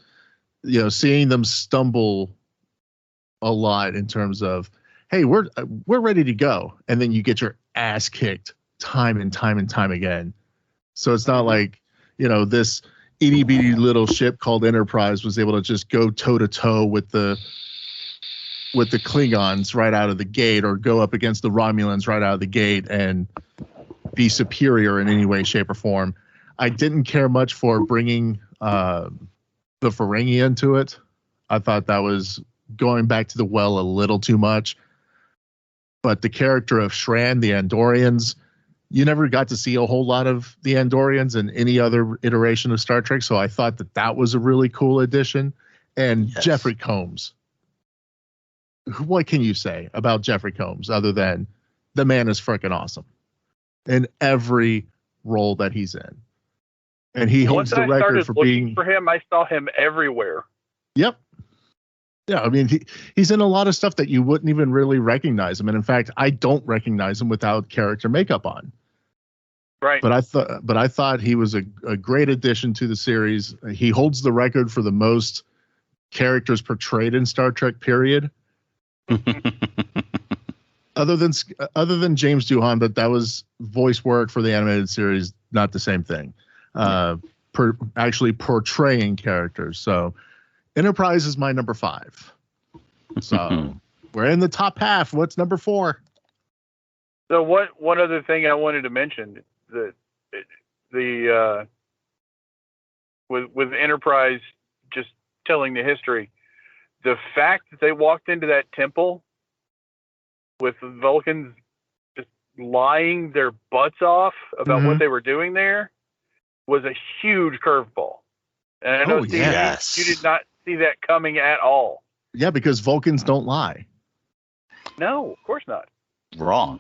seeing them stumble a lot in terms of, hey, we're ready to go, and then you get your ass kicked time and time and time again. So it's not like, this itty bitty little ship called Enterprise was able to just go toe to toe with the Klingons right out of the gate, or go up against the Romulans right out of the gate and be superior in any way, shape, or form. I didn't care much for bringing the Ferengi into it. I thought that was going back to the well a little too much. But the character of Shran, the Andorians, you never got to see a whole lot of the Andorians in any other iteration of Star Trek. So I thought that was a really cool addition. And Yes. Jeffrey Combs. What can you say about Jeffrey Combs other than the man is freaking awesome in every role that he's in? And he holds Once the I record started for looking being. for him, I saw him everywhere. Yep. Yeah, I mean, he's in a lot of stuff that you wouldn't even really recognize him. And in fact, I don't recognize him without character makeup on. Right. But I thought he was a great addition to the series. He holds the record for the most characters portrayed in Star Trek, period. Other than James Doohan, but that was voice work for the animated series, not the same thing. Actually portraying characters. So Enterprise is my number 5. So we're in the top half. What's number 4? So one other thing I wanted to mention, the with Enterprise, just telling the history, the fact that they walked into that temple with the Vulcans just lying their butts off about what they were doing there was a huge curveball. And I know, Steve, yes. you did not see that coming at all. Yeah, because Vulcans don't lie. No, of course not. Wrong.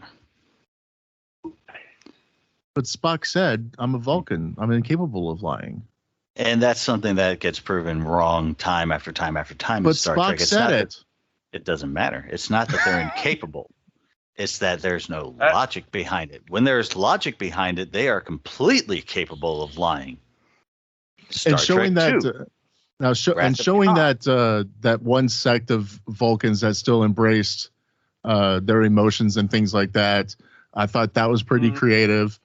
But Spock said, "I'm a Vulcan. I'm incapable of lying." And that's something that gets proven wrong time after time after time But in Star Spock Trek. It's said not it. It doesn't matter. It's not that they're incapable. It's that there's no logic behind it. When there's logic behind it, they are completely capable of lying. Star And showing Trek that 2. and showing that one sect of Vulcans that still embraced their emotions and things like that, I thought that was pretty creative.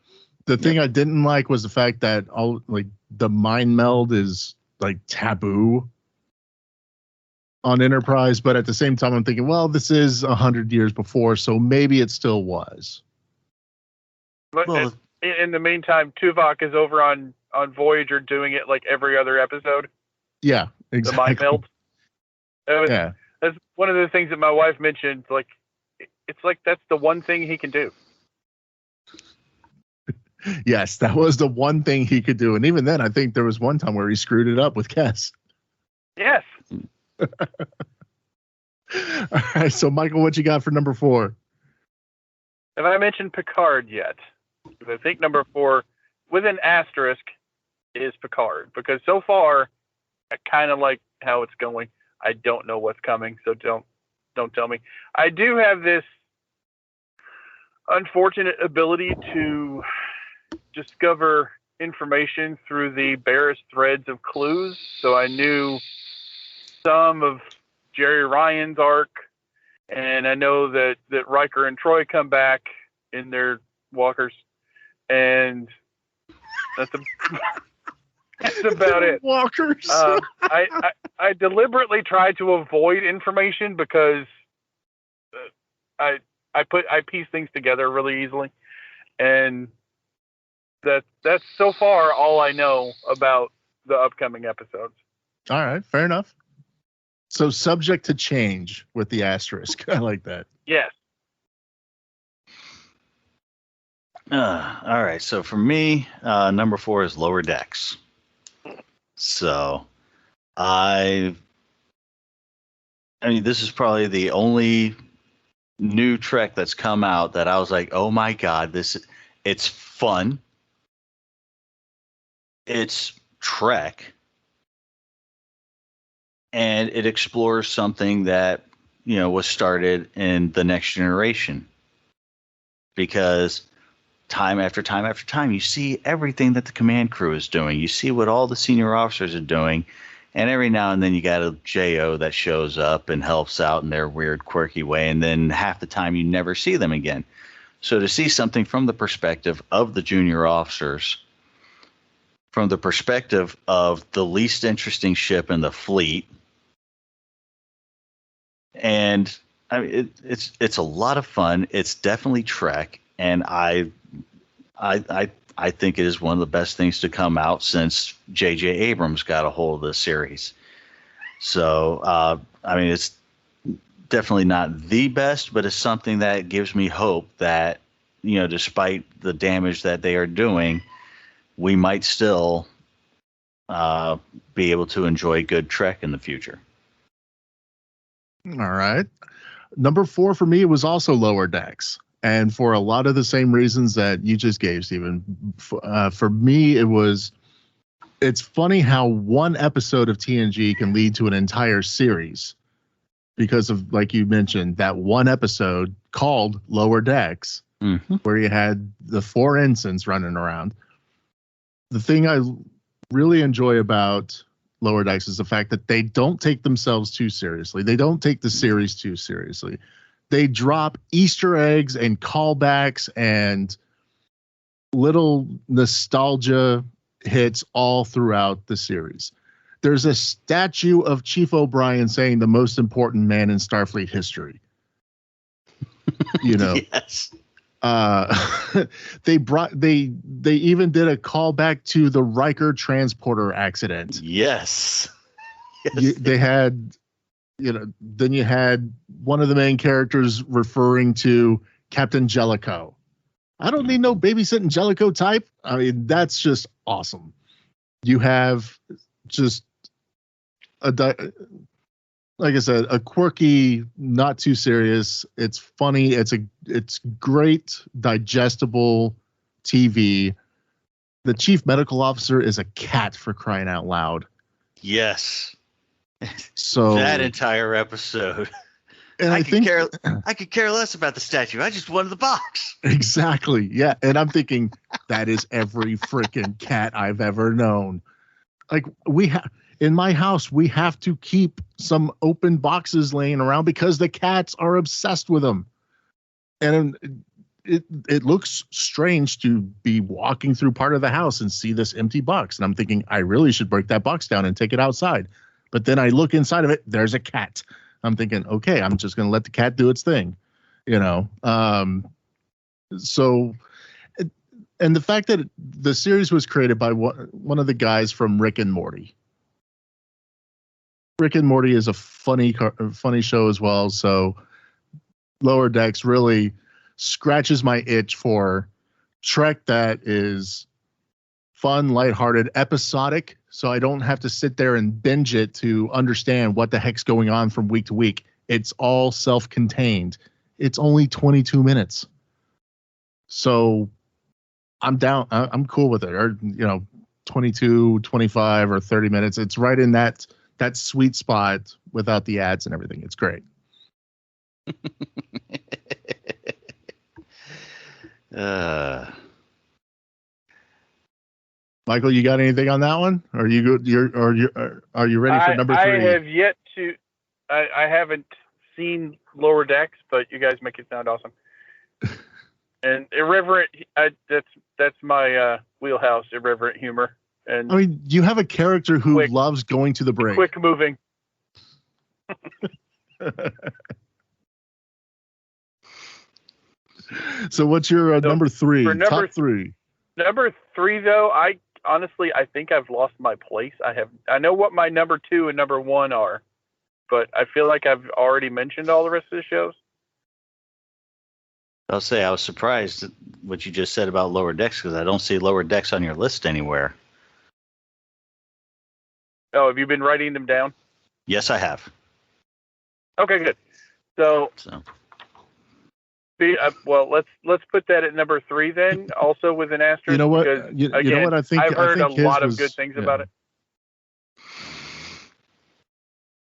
The thing I didn't like was the fact that the mind meld is like taboo on Enterprise, but at the same time I'm thinking, well, this is 100 years before, so maybe it still was. But Well, in the meantime, Tuvok is over on Voyager doing it like every other episode. Yeah, The exactly. mind meld. Yeah. That's one of the things that my wife mentioned. Like, it's like that's the one thing he can do. Yes, that was the one thing he could do. And even then, I think there was one time where he screwed it up with Kes. Yes. All right, so Michael, what you got for number 4? Have I mentioned Picard yet? Because I think number 4, with an asterisk, is Picard. Because so far, I kind of like how it's going. I don't know what's coming, so don't tell me. I do have this unfortunate ability to discover information through the barest threads of clues. So I knew some of Jerry Ryan's arc, and I know that Riker and Troy come back in their walkers, and that's about it. Walkers. I deliberately try to avoid information because I piece things together really easily, and that's so far all I know about the upcoming episodes. All right, fair enough. So subject to change with the asterisk. I like that. Yes. All right. So for me, number 4 is Lower Decks. So I mean, this is probably the only new Trek that's come out that I was like, oh my God, it's fun. It's Trek. And it explores something that, was started in The Next Generation. Because time after time after time, you see everything that the command crew is doing. You see what all the senior officers are doing. And every now and then you got a JO that shows up and helps out in their weird, quirky way. And then half the time you never see them again. So to see something from the perspective of the junior officers, from the perspective of the least interesting ship in the fleet, and I mean, it's a lot of fun. It's definitely Trek, and I think it is one of the best things to come out since J.J. Abrams got a hold of the series. So, I mean, it's definitely not the best, but it's something that gives me hope that, despite the damage that they are doing, we might still be able to enjoy good Trek in the future. All right. Number 4 for me was also Lower Decks. And for a lot of the same reasons that you just gave, Stephen. For me, it's funny how one episode of TNG can lead to an entire series because of, like you mentioned, that one episode called Lower Decks, where you had the 4 ensigns running around. The thing I really enjoy about Lower Decks is the fact that they don't take themselves too seriously. They don't take the series too seriously. They drop Easter eggs and callbacks and little nostalgia hits all throughout the series. There's a statue of Chief O'Brien saying the most important man in Starfleet history. Yes. They even did a callback to the Riker transporter accident. Yes. They had, then you had one of the main characters referring to Captain Jellicoe. I don't need no babysitting Jellicoe type. I mean, that's just awesome. You have just like I said, a quirky, not too serious. It's funny. It's great, digestible TV. The chief medical officer is a cat, for crying out loud. Yes. So that entire episode. And I could care less about the statue. I just wanted the box. Exactly. Yeah. And I'm thinking that is every freaking cat I've ever known. Like in my house, we have to keep some open boxes laying around because the cats are obsessed with them. And it looks strange to be walking through part of the house and see this empty box. And I'm thinking, I really should break that box down and take it outside. But then I look inside of it, there's a cat. I'm thinking, okay, I'm just going to let the cat do its thing, So, and the fact that the series was created by one of the guys from Rick and Morty. Rick and Morty is a funny show as well. So Lower Decks really scratches my itch for Trek that is fun, lighthearted, episodic, so I don't have to sit there and binge it to understand what the heck's going on from week to week. It's all self-contained. It's only 22 minutes. So I'm down. I'm cool with it. Or, 22, 25, or 30 minutes. It's right in that sweet spot without the ads and everything. It's great. Michael, you got anything on that one? Are you good? Are you ready for number 3? I have yet to. I haven't seen Lower Decks, but you guys make it sound awesome. And irreverent. That's my wheelhouse. Irreverent humor. And I mean, you have a character who loves going to the break. Quick moving. So what's your number 3? Top 3. Number 3, though, I think I've lost my place. I know what my number 2 and number 1 are, but I feel like I've already mentioned all the rest of the shows. I'll say I was surprised at what you just said about Lower Decks because I don't see Lower Decks on your list anywhere. Oh, have you been writing them down? Yes, I have. Okay, good. So. Well, let's put that at number 3 then, also with an asterisk. You know what? Because, you know what I think? I've heard I think a lot of good things about it. I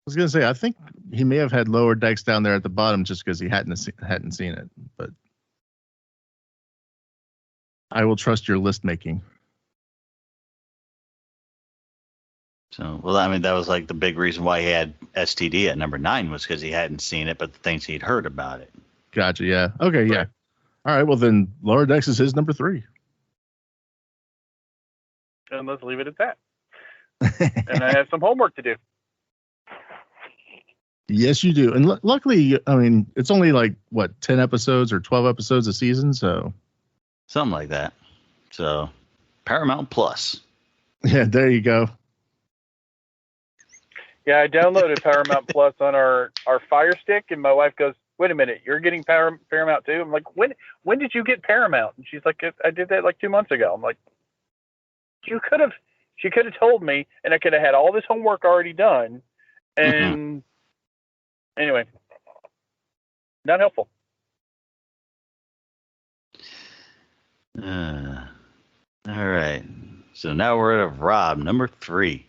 was gonna say I think he may have had Lower Decks down there at the bottom just because he hadn't seen it. But I will trust your list making. So, well, I mean, that was like the big reason why he had STD at number 9 was because he hadn't seen it, but the things he'd heard about it. Gotcha. Yeah. Okay. Yeah. All right. Well, then Lower Decks is his number 3. And let's leave it at that. And I have some homework to do. Yes, you do. And luckily, I mean, it's only like, 10 episodes or 12 episodes a season. So something like that. So Paramount Plus. Yeah, there you go. Yeah, I downloaded Paramount Plus on our Fire Stick, and my wife goes, "Wait a minute, you're getting Paramount too?" I'm like, when did you get Paramount? And she's like, I did that like 2 months ago. I'm like, she could have told me, and I could have had all this homework already done. And anyway, not helpful. All right. So now we're at Rob, number 3.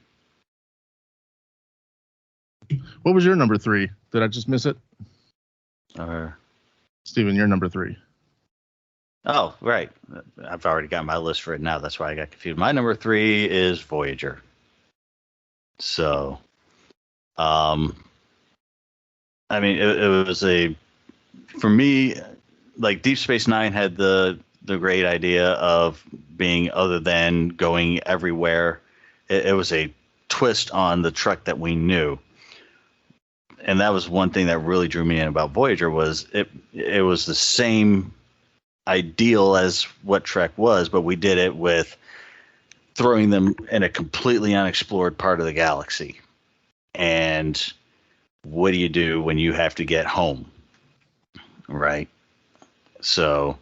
What was your number 3? Did I just miss it? Steven, you're number 3. Oh, right. I've already got my list for it now. That's why I got confused. My number 3 is Voyager. So, I mean, it was for me, like Deep Space Nine had the great idea of being other than going everywhere. It was a twist on the Trek that we knew. And that was one thing that really drew me in about Voyager was it was the same ideal as what Trek was, but we did it with throwing them in a completely unexplored part of the galaxy. And what do you do when you have to get home? Right? So,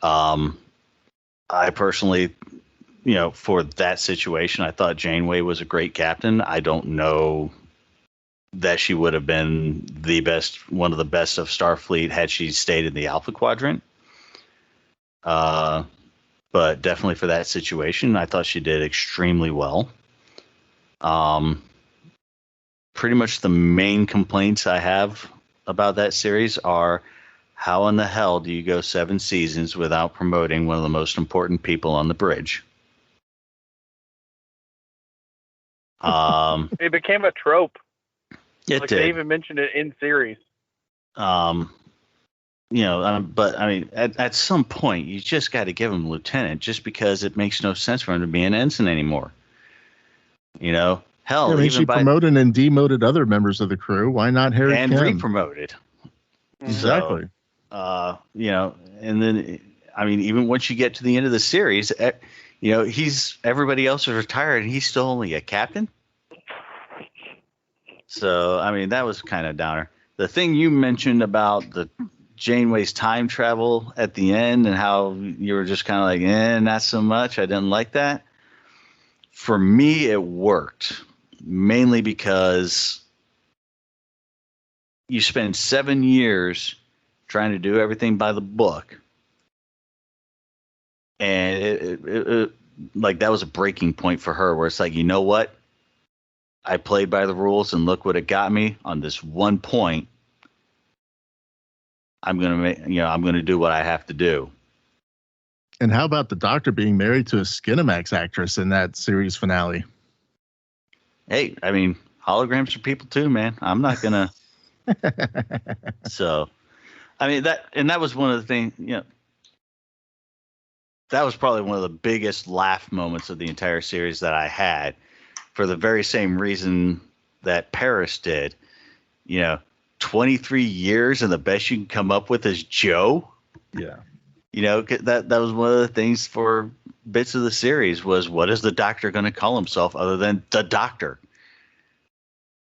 I personally, for that situation, I thought Janeway was a great captain. I don't know that she would have been one of the best of Starfleet had she stayed in the Alpha Quadrant. But definitely for that situation, I thought she did extremely well. Pretty much the main complaints I have about that series are how in the hell do you go 7 seasons without promoting one of the most important people on the bridge? It became a trope. It did. They even mentioned it in series. But I mean, at some point, you just got to give him lieutenant, just because it makes no sense for him to be an ensign anymore. Hell, even she promoted and demoted other members of the crew. Why not Harry and Kim? re-promoted? Exactly. So, and then I mean, even once you get to the end of the series, everybody else is retired, and he's still only a captain. So, I mean, that was kind of downer. the thing you mentioned about the Janeway's time travel at the end and how you were just kind of like, not so much. I didn't like that. For me, it worked mainly because you spend 7 years trying to do everything by the book. And it like that was a breaking point for her where it's like, you know what? I played by the rules and look what it got me on this one point. I'm going to do what I have to do. And how about the Doctor being married to a Skinamax actress in that series finale? Hey, I mean, holograms are people too, man. I'm not going to. So, I mean, that was one of the things, that was probably one of the biggest laugh moments of the entire series that I had for the very same reason that Paris did. 23 years and the best you can come up with is Joe. Yeah. That was one of the things for bits of the series was, what is the Doctor going to call himself other than the Doctor?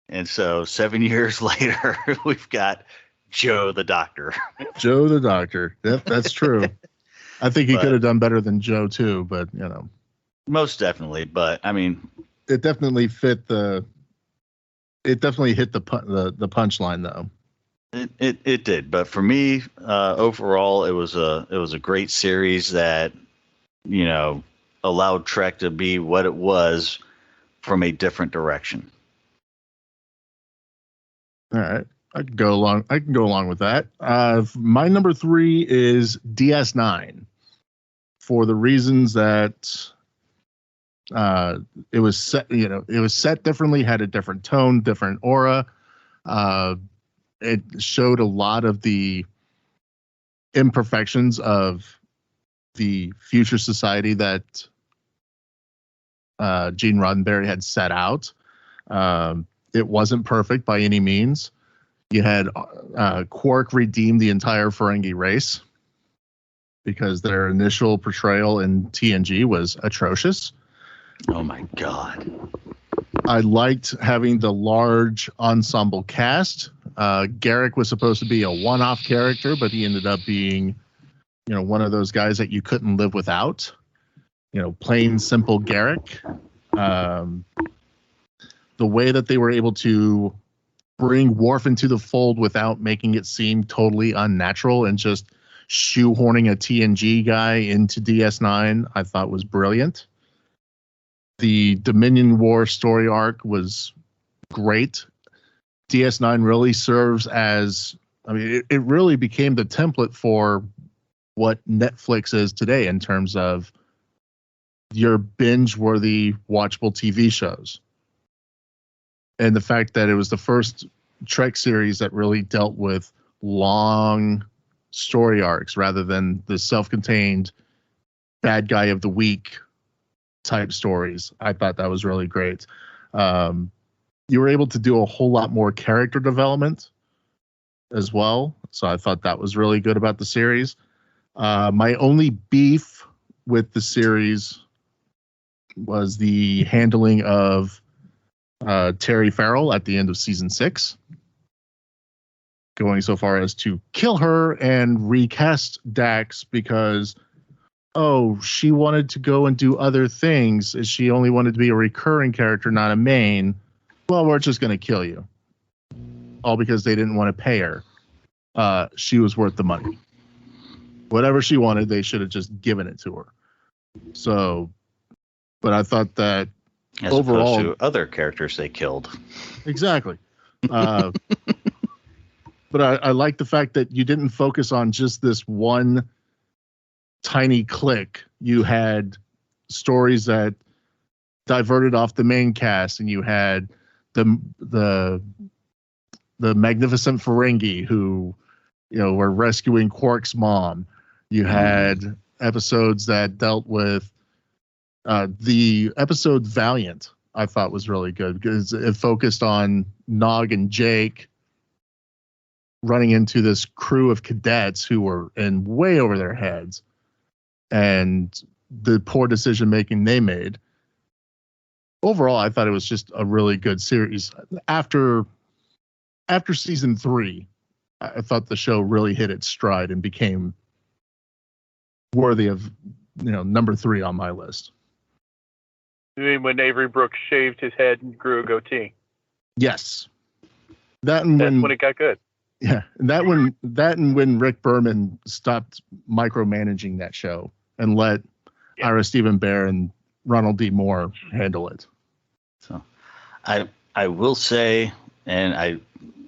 And so 7 years later, we've got Joe the Doctor. Joe the Doctor. That's true. I think he could have done better than Joe too, but most definitely. But I mean, it definitely hit the punchline though. It did, but for me, overall, it was a great series that allowed Trek to be what it was from a different direction. All right, I can go along with that. My number 3 is DS9, for the reasons that it was set. It was set differently, had a different tone, different aura. It showed a lot of the imperfections of the future society that Gene Roddenberry had set out. It wasn't perfect by any means. You had Quark redeem the entire Ferengi race because their initial portrayal in TNG was atrocious. Oh my God. I liked having the large ensemble cast. Garrick was supposed to be a one-off character, but he ended up being, one of those guys that you couldn't live without. Plain simple Garrick. The way that they were able to bring Worf into the fold without making it seem totally unnatural and just shoehorning a TNG guy into DS9, I thought was brilliant. The Dominion War story arc was great. DS9 really serves as, it really became the template for what Netflix is today in terms of your binge-worthy, watchable TV shows. And the fact that it was the first Trek series that really dealt with long story arcs rather than the self-contained bad guy of the week type stories. I thought that was really great. You were able to do a whole lot more character development as well. So I thought that was really good about the series. My only beef with the series was the handling of Terry Farrell at the end of season 6, going so far as to kill her and recast Dax because, she wanted to go and do other things. She only wanted to be a recurring character, not a main. Well, we're just going to kill you. All because they didn't want to pay her. She was worth the money. Whatever she wanted, they should have just given it to her. So, but I thought that as overall, opposed to other characters they killed. Exactly. But I like the fact that you didn't focus on just this one tiny click. You had stories that diverted off the main cast, and you had the magnificent Ferengi who, were rescuing Quark's mom. You had episodes that dealt with the episode Valiant. I thought was really good because it focused on Nog and Jake running into this crew of cadets who were in way over their heads and the poor decision making they made. Overall, I thought it was just a really good series. After after season 3, I thought the show really hit its stride and became worthy of, number 3 on my list. You mean when Avery Brooks shaved his head and grew a goatee? Yes. That's when it got good. Yeah, and when Rick Berman stopped micromanaging that show and let Ira Stephen Bear and Ronald D. Moore handle it. So, I will say, and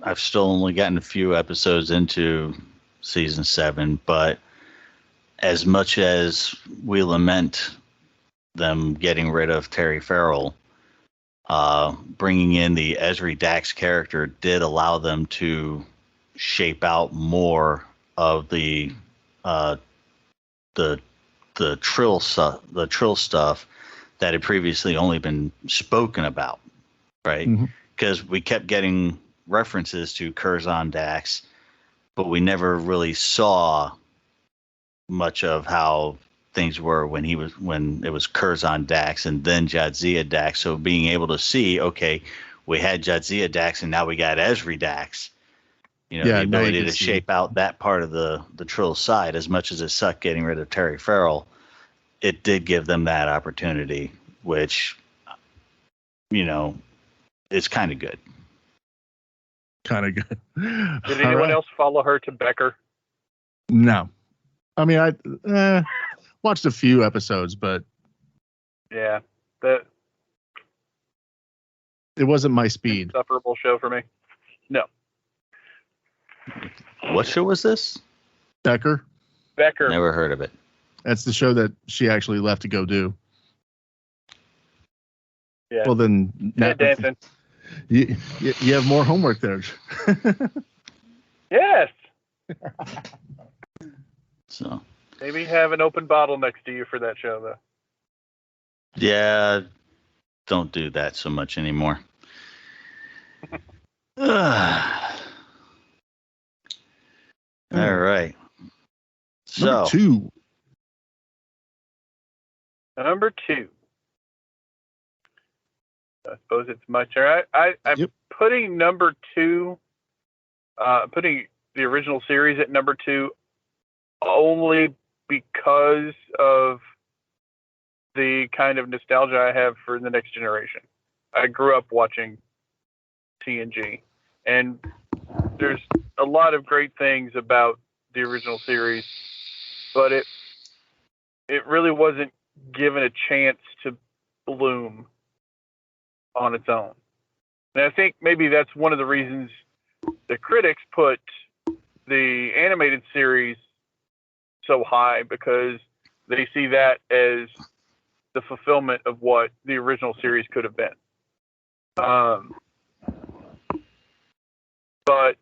I've still only gotten a few episodes into season 7, but as much as we lament them getting rid of Terry Farrell, bringing in the Ezri Dax character did allow them to shape out more of the Trill stuff that had previously only been spoken about, right? Because we kept getting references to Curzon Dax, but we never really saw much of how things were when it was Curzon Dax and then Jadzia Dax. So being able to see, okay, we had Jadzia Dax and now we got Ezri Dax. The ability to shape out that part of the Trill side, as much as it sucked getting rid of Terry Farrell, it did give them that opportunity, which, is kind of good. Kind of good. Did anyone else follow her to Becker? No. I mean, I watched a few episodes, but yeah, it wasn't my speed. Insufferable show for me. No. What show was this? Becker. Never heard of it. That's the show that she actually left to go do. Yeah. Well, then, dancing. You have more homework there. Yes. So maybe have an open bottle next to you for that show, though. Yeah, don't do that so much anymore. All right. So Number two. I suppose it's my turn. I'm putting number 2, putting the original series at number 2 only because of the kind of nostalgia I have for The Next Generation. I grew up watching TNG, and there's a lot of great things about the original series, but it really wasn't given a chance to bloom on its own. And I think maybe that's one of the reasons the critics put the animated series so high, because they see that as the fulfillment of what the original series could have been. But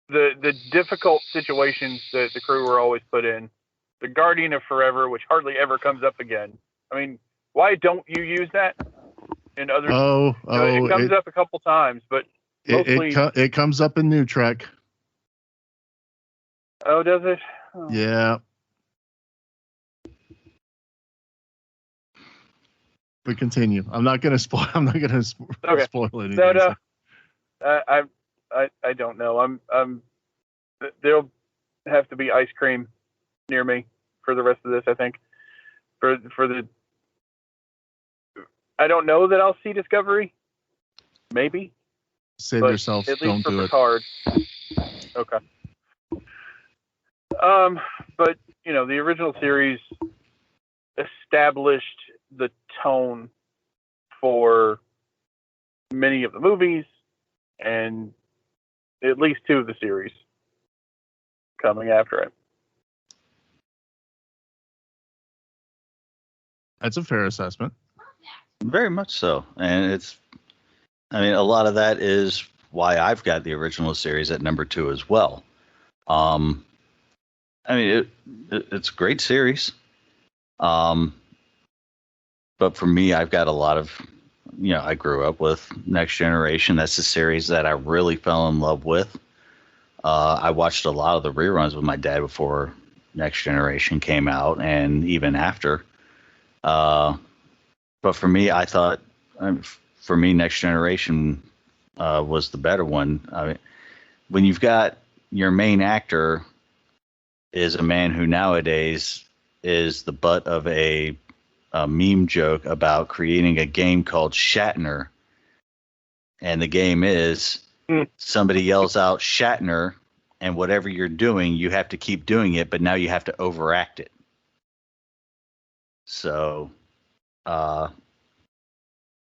the difficult situations that the crew were always put in, the Guardian of Forever, which hardly ever comes up again. I mean, why don't you use that in other? It comes up a couple times, but mostly it comes up in New Trek. Oh, does it? Oh. Yeah. But continue. I'm not going to spoil. I'm not going to spoil anything. No. I don't know. There'll have to be ice cream near me for the rest of this, I think. I don't know that I'll see Discovery. Maybe. Save yourself. At Don't least for do Picard. Okay. But the original series established the tone for many of the movies and at least 2 of the series coming after it. That's a fair assessment. Very much so. And a lot of that is why I've got the original series at number 2 as well. It's a great series. But for me, I've got a lot of, I grew up with Next Generation. That's the series that I really fell in love with. I watched a lot of the reruns with my dad before Next Generation came out and even after. But for me, I thought, Next Generation was the better one. I mean, when you've got your main actor is a man who nowadays is the butt of a meme joke about creating a game called Shatner. And the game is somebody yells out Shatner, and whatever you're doing, you have to keep doing it, but now you have to overact it. So, but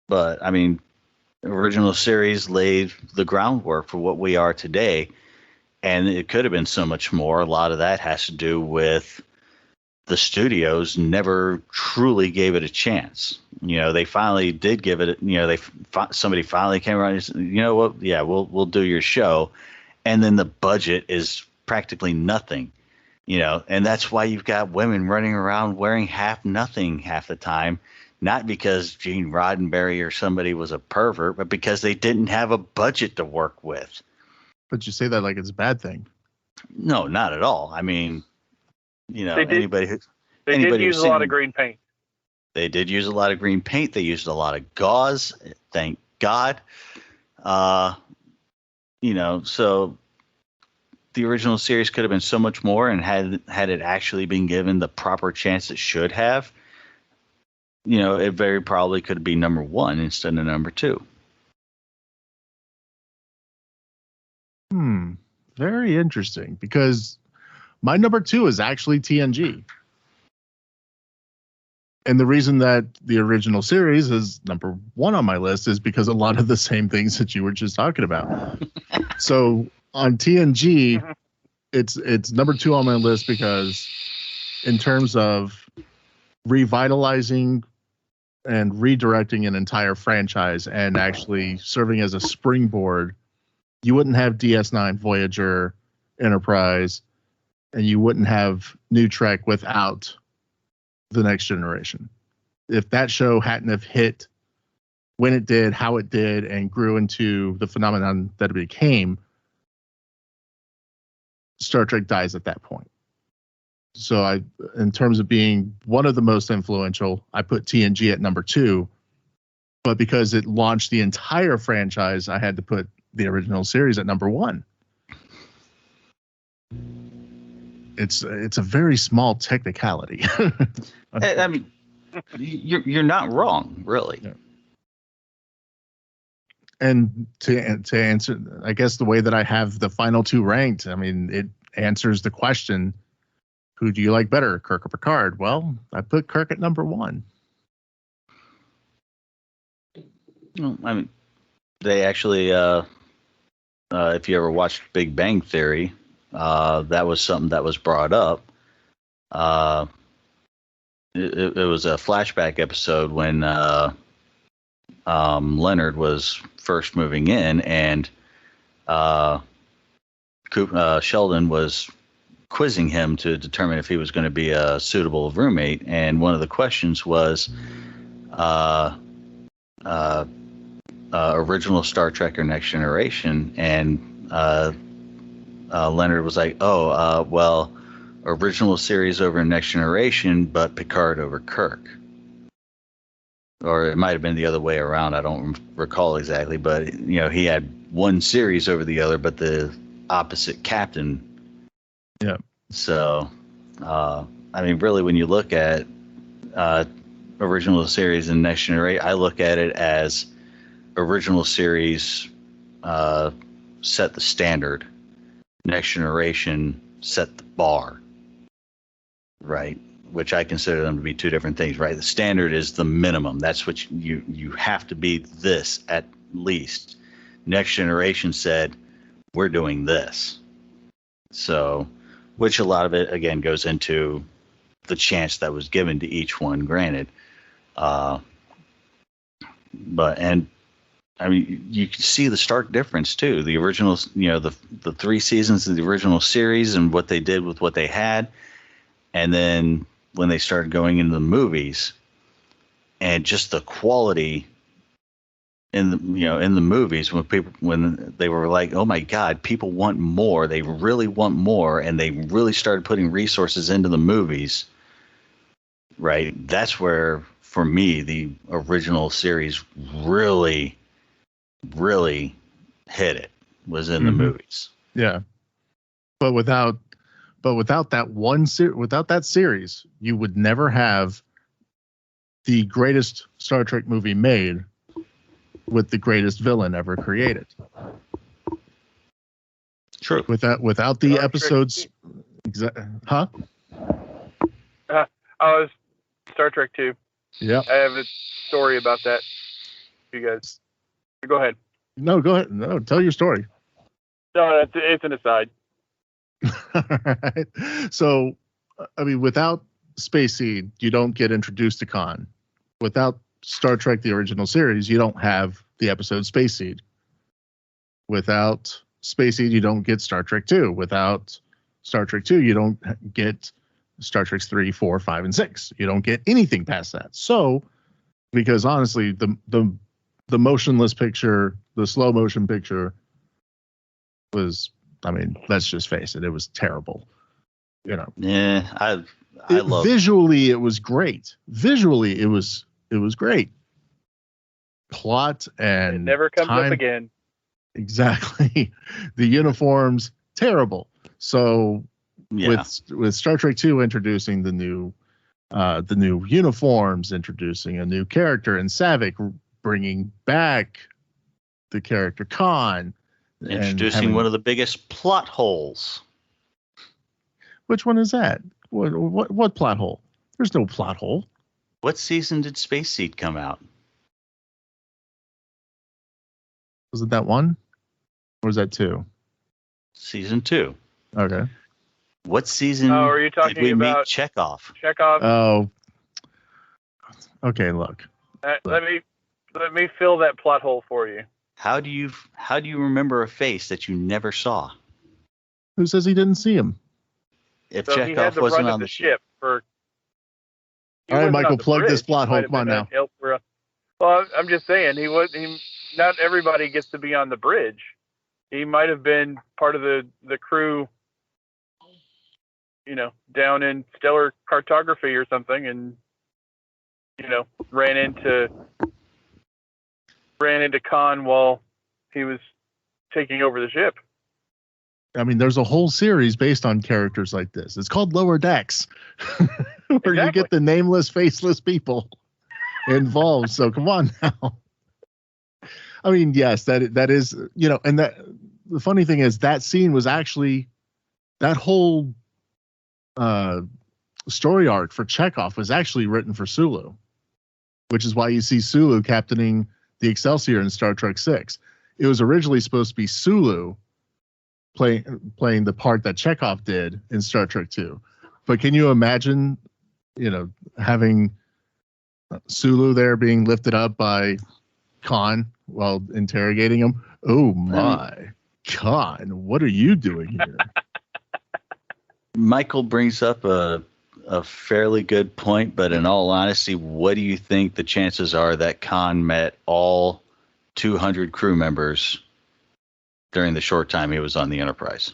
I mean, original series laid the groundwork for what we are today, and it could have been so much more. A lot of that has to do with the studios never truly gave it a chance. You know, they finally did give it. You know, somebody finally came around and said, you know what? Yeah, we'll do your show, and then the budget is practically nothing. You know, and that's why you've got women running around wearing nothing half the time, not because Gene Roddenberry or somebody was a pervert, but because they didn't have a budget to work with. But you say that like it's a bad thing. No, not at all. I mean, you know, They did use a lot of green paint. They did use a lot of green paint. They used a lot of gauze. Thank God. You know, so the original series could have been so much more, and had it actually been given the proper chance it should have, you know, it very probably could be number 1 instead of number 2. Very interesting, because my number 2 is actually TNG. And the reason that the original series is number 1 on my list is because a lot of the same things that you were just talking about. So on TNG, it's number 2 on my list because in terms of revitalizing and redirecting an entire franchise and actually serving as a springboard, you wouldn't have DS9, Voyager, Enterprise, and you wouldn't have New Trek without The Next Generation. If that show hadn't have hit when it did, how it did, and grew into the phenomenon that it became, Star Trek dies at that point. So in terms of being one of the most influential, I put TNG at number 2. But because it launched the entire franchise, I had to put the original series at number 1. It's a very small technicality. I mean, you're not wrong, really. Yeah. And to answer, I guess the way that I have the final 2 ranked, I mean, it answers the question, who do you like better, Kirk or Picard? Well, I put Kirk at number 1. Well, I mean, they actually, if you ever watched Big Bang Theory, that was something that was brought up. It was a flashback episode when Leonard was first moving in, and Sheldon was quizzing him to determine if he was going to be a suitable roommate. And one of the questions was original Star Trek or Next Generation, and Leonard was like, well, original series over Next Generation, but Picard over Kirk. Or it might have been the other way around. I don't recall exactly, but you know, he had one series over the other, but the opposite captain. Yeah. So, I mean, really, when you look at original series and Next Generation, I look at it as original series set the standard. Next Generation set the bar, right? Which I consider them to be 2 different things, right? The standard is the minimum. That's what you have to be this at least. Next Generation said, we're doing this. So, which a lot of it, again, goes into the chance that was given to each one, granted. And I mean, you can see the stark difference too. The original, you know, the 3 seasons of the original series and what they did with what they had, and then when they started going into the movies, and just the quality in the movies, when they were like, oh my God, people want more. They really want more, and they really started putting resources into the movies. Right, that's where, for me, the original series really hit it was in the movies. Yeah, but without that series, you would never have the greatest Star Trek movie made with the greatest villain ever created. True. Without the Star episodes, huh? Oh, it's Star Trek 2. Yeah. I have a story about that. You guys, go ahead. No, go ahead. No, tell your story. No, it's an aside. All right. So, I mean, without Space Seed, you don't get introduced to Khan. Without Star Trek, the original series, you don't have the episode Space Seed. Without Space Seed, you don't get Star Trek 2. Without Star Trek 2, you don't get Star Trek 3, 4, 5, and 6. You don't get anything past that. So, because honestly, the motionless picture, the slow motion picture was, I mean, let's just face it, it was terrible. You know. Yeah, I love visually it was great. Visually it was great. Plot and It never comes time, up again. Exactly. The uniforms, terrible. So yeah. with Star Trek 2 introducing the new uniforms, introducing a new character, and Savick bringing back the character Khan, Introducing one of the biggest plot holes. Which one is that? What plot hole? There's no plot hole. What season did Space Seed come out? Was it that one? Or was that 2? Season 2. Okay. What season Oh, are you talking did we meet about Chekhov? Chekhov? Oh. Okay, look. Let me fill that plot hole for you. How do you remember a face that you never saw? Who says he didn't see him? If So he had Chekhov the wasn't run of on the the ship. for. All right, Michael, plug this plot hole. Come on now. Well, I'm just saying not everybody gets to be on the bridge. He might have been part of the crew, down in stellar cartography or something, and ran into Khan while he was taking over the ship. I mean, there's a whole series based on characters like this. It's called Lower Decks, where you get the nameless, faceless people involved. So come on now. I mean, yes, that is, and that the funny thing is that scene was actually, that whole story arc for Chekhov was actually written for Sulu, which is why you see Sulu captaining the Excelsior in Star Trek 6. It was originally supposed to be Sulu playing the part that Chekhov did in Star Trek 2. But can you imagine, having Sulu there being lifted up by Khan while interrogating him? Oh my, Khan, what are you doing here? Michael brings up a fairly good point, but in all honesty, what do you think the chances are that Khan met all 200 crew members during the short time he was on the Enterprise?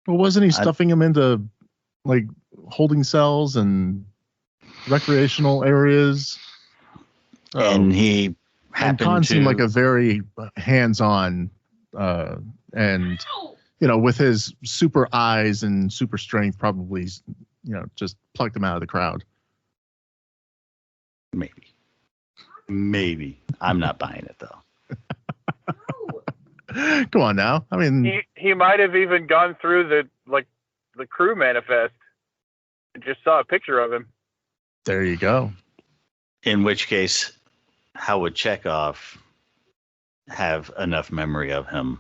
Well, wasn't he stuffing them into like holding cells and recreational areas? And he happened Khan to seemed like a very hands-on, and with his super eyes and super strength, probably just plucked him out of the crowd. Maybe. I'm not buying it though. Come on now. I mean, he might have even gone through the crew manifest and just saw a picture of him. There you go. In which case, how would Chekhov have enough memory of him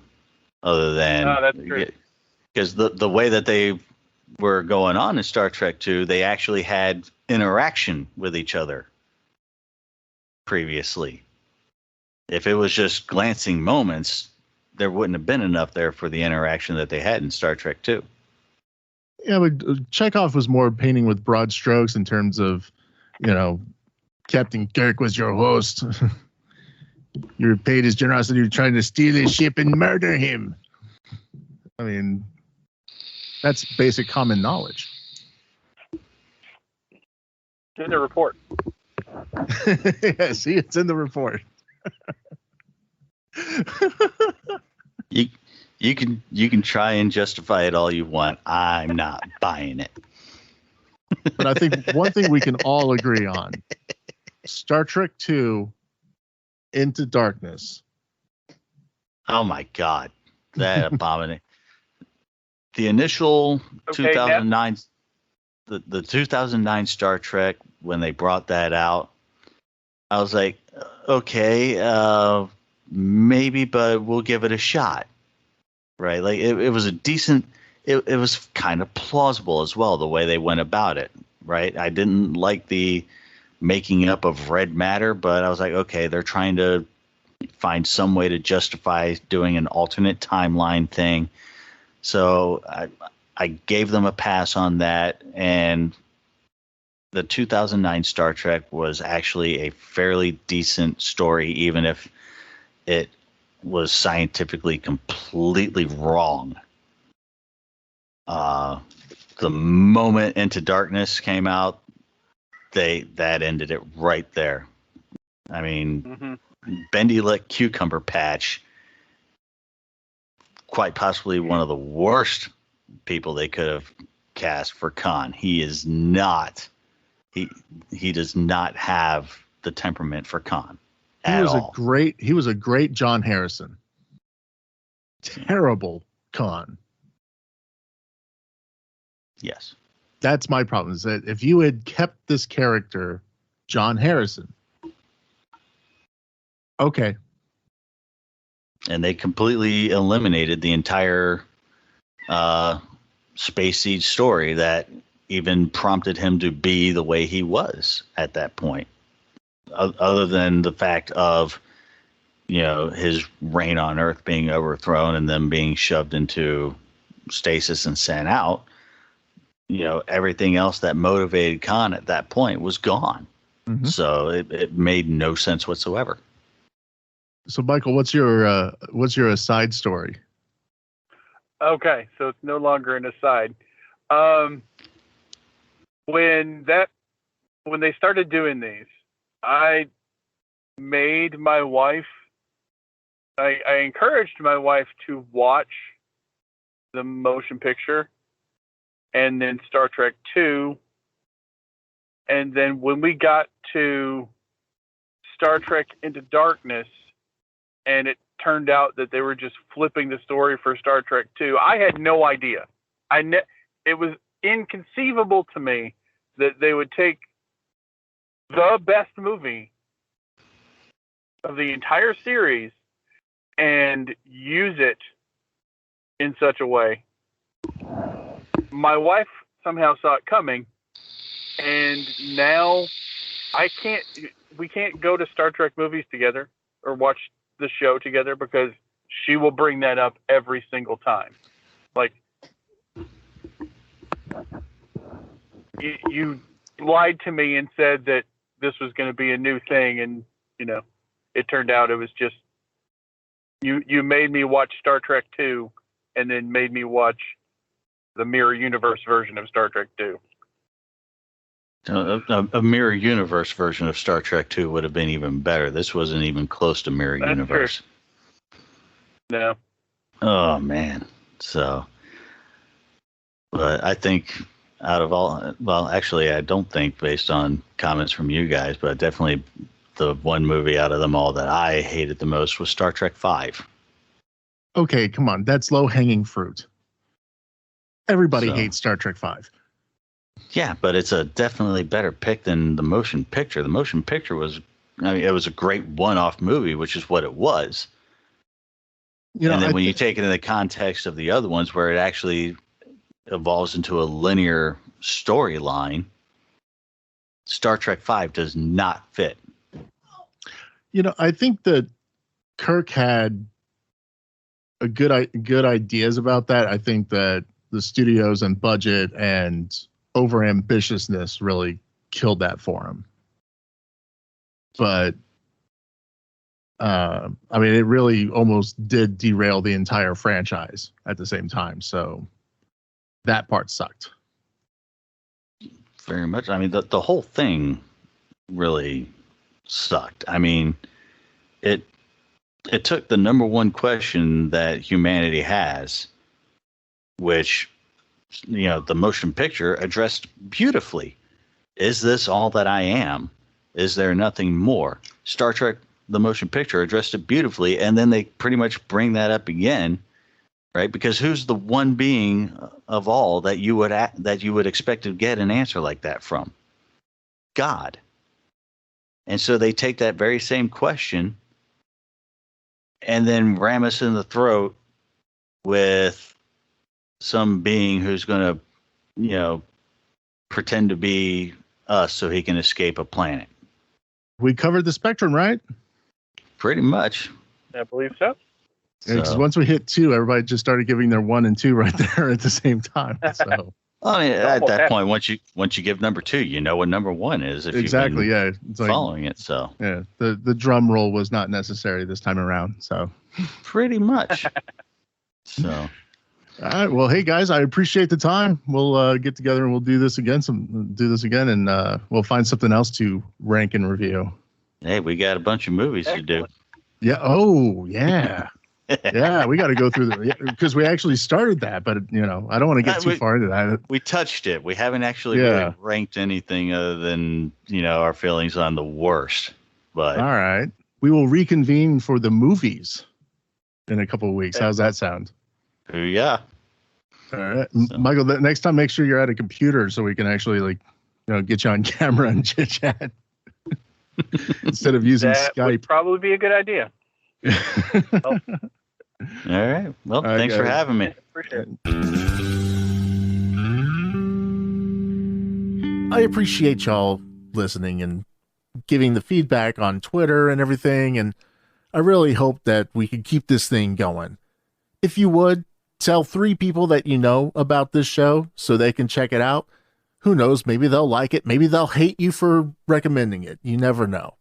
other than that's true. Because the way that they were going on in Star Trek 2, they actually had interaction with each other previously. If it was just glancing moments, there wouldn't have been enough there for the interaction that they had in Star Trek 2. Yeah, but Chekhov was more painting with broad strokes in terms of, Captain Kirk was your host. You repaid his generosity of trying to steal his ship and murder him. I mean, that's basic common knowledge. In the report. Yeah, see, it's in the report. You can try and justify it all you want. I'm not buying it. But I think one thing we can all agree on: Star Trek II Into Darkness. Oh my God, that abomination! The initial Okay, 2009, the 2009 Star Trek, when they brought that out, I was like, okay, maybe, but we'll give it a shot, right? Like it was a decent. It was kind of plausible as well the way they went about it, right? I didn't like the making up of red matter, but I was like, okay, they're trying to find some way to justify doing an alternate timeline thing. So I gave them a pass on that, and the 2009 Star Trek was actually a fairly decent story, even if it was scientifically completely wrong. The moment Into Darkness came out, that ended it right there. I mean, Bendy Lick Cucumber Patch, quite possibly one of the worst people they could have cast for Khan. He is not. He does not have the temperament for Khan at all. He was a great John Harrison. Terrible Khan. Yes. That's my problem, is that if you had kept this character, John Harrison, okay. And they completely eliminated the entire Space Siege story that even prompted him to be the way he was at that point. Other than the fact of, his reign on Earth being overthrown and them being shoved into stasis and sent out, everything else that motivated Khan at that point was gone. Mm-hmm. So it made no sense whatsoever. So, Michael, what's your aside story? Okay, so it's no longer an aside. When they started doing these, I made my wife. I encouraged my wife to watch the motion picture, and then Star Trek II, and then when we got to Star Trek Into Darkness, and it turned out that they were just flipping the story for Star Trek II, I had no idea. It was inconceivable to me that they would take the best movie of the entire series and use it in such a way. My wife somehow saw it coming, and now we can't go to Star Trek movies together or watch the show together because she will bring that up every single time. Like, you lied to me and said that this was going to be a new thing, and it turned out it was just you made me watch Star Trek 2 and then made me watch the Mirror Universe version of Star Trek 2. A Mirror Universe version of Star Trek 2 would have been even better. This wasn't even close to Mirror Universe. True. No. Oh, man. So, but I think out of all, well, actually, I don't think based on comments from you guys, but definitely the one movie out of them all that I hated the most was Star Trek V. Okay, come on. That's low-hanging fruit. Everybody hates Star Trek V. Yeah, but it's a definitely better pick than the motion picture. The motion picture was, it was a great one-off movie, which is what it was. And then when you take it in the context of the other ones where it actually evolves into a linear storyline, Star Trek V does not fit. I think that Kirk had a good ideas about that. I think that the studios and budget and over ambitiousness really killed that for him. But it really almost did derail the entire franchise at the same time. So that part sucked. Very much. The whole thing really sucked. It took the number one question that humanity has, which, the motion picture addressed beautifully. Is this all that I am? Is there nothing more? Star Trek, the motion picture, addressed it beautifully, and then they pretty much bring that up again, right? Because who's the one being of all that you would expect to get an answer like that from? God. And so they take that very same question and then ram us in the throat with some being who's going to, pretend to be us so he can escape a planet. We covered the spectrum, right? Pretty much. I believe so. Because once we hit 2, everybody just started giving their 1 and 2 right there at the same time. So I mean, at that point, once you give number 2, you know what number 1 is. If exactly, you've been it's like, following it. So yeah, the drum roll was not necessary this time around. So pretty much. So. All right. Well, hey guys, I appreciate the time. We'll get together and we'll do this again. And we'll find something else to rank and review. Hey, we got a bunch of movies to do. Yeah. Oh, yeah. Yeah, we got to go through because we actually started that, but I don't want to get too far into that. We touched it. We haven't actually really ranked anything other than our feelings on the worst. But all right, we will reconvene for the movies in a couple of weeks. How's that sound? Yeah. All right, so. Michael. Next time, make sure you're at a computer so we can actually get you on camera and chit chat instead of using Skype. That would probably be a good idea. All right. Well, thanks for having me. Appreciate it. I appreciate y'all listening and giving the feedback on Twitter and everything, and I really hope that we can keep this thing going. If you would, tell 3 people that you know about this show so they can check it out. Who knows, maybe they'll like it, maybe they'll hate you for recommending it. You never know.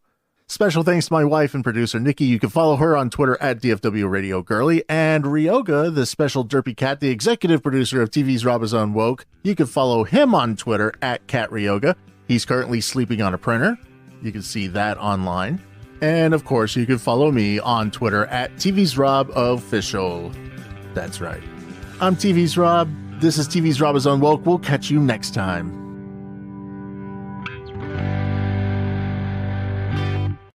Special thanks to my wife and producer, Nikki. You can follow her on Twitter at DFW Radio Girly. And Ryoga, the special derpy cat, the executive producer of TV's Rob is Unwoke. You can follow him on Twitter at Cat Ryoga. He's currently sleeping on a printer. You can see that online. And of course, you can follow me on Twitter at TV's Rob Official. That's right. I'm TV's Rob. This is TV's Rob is Unwoke. We'll catch you next time.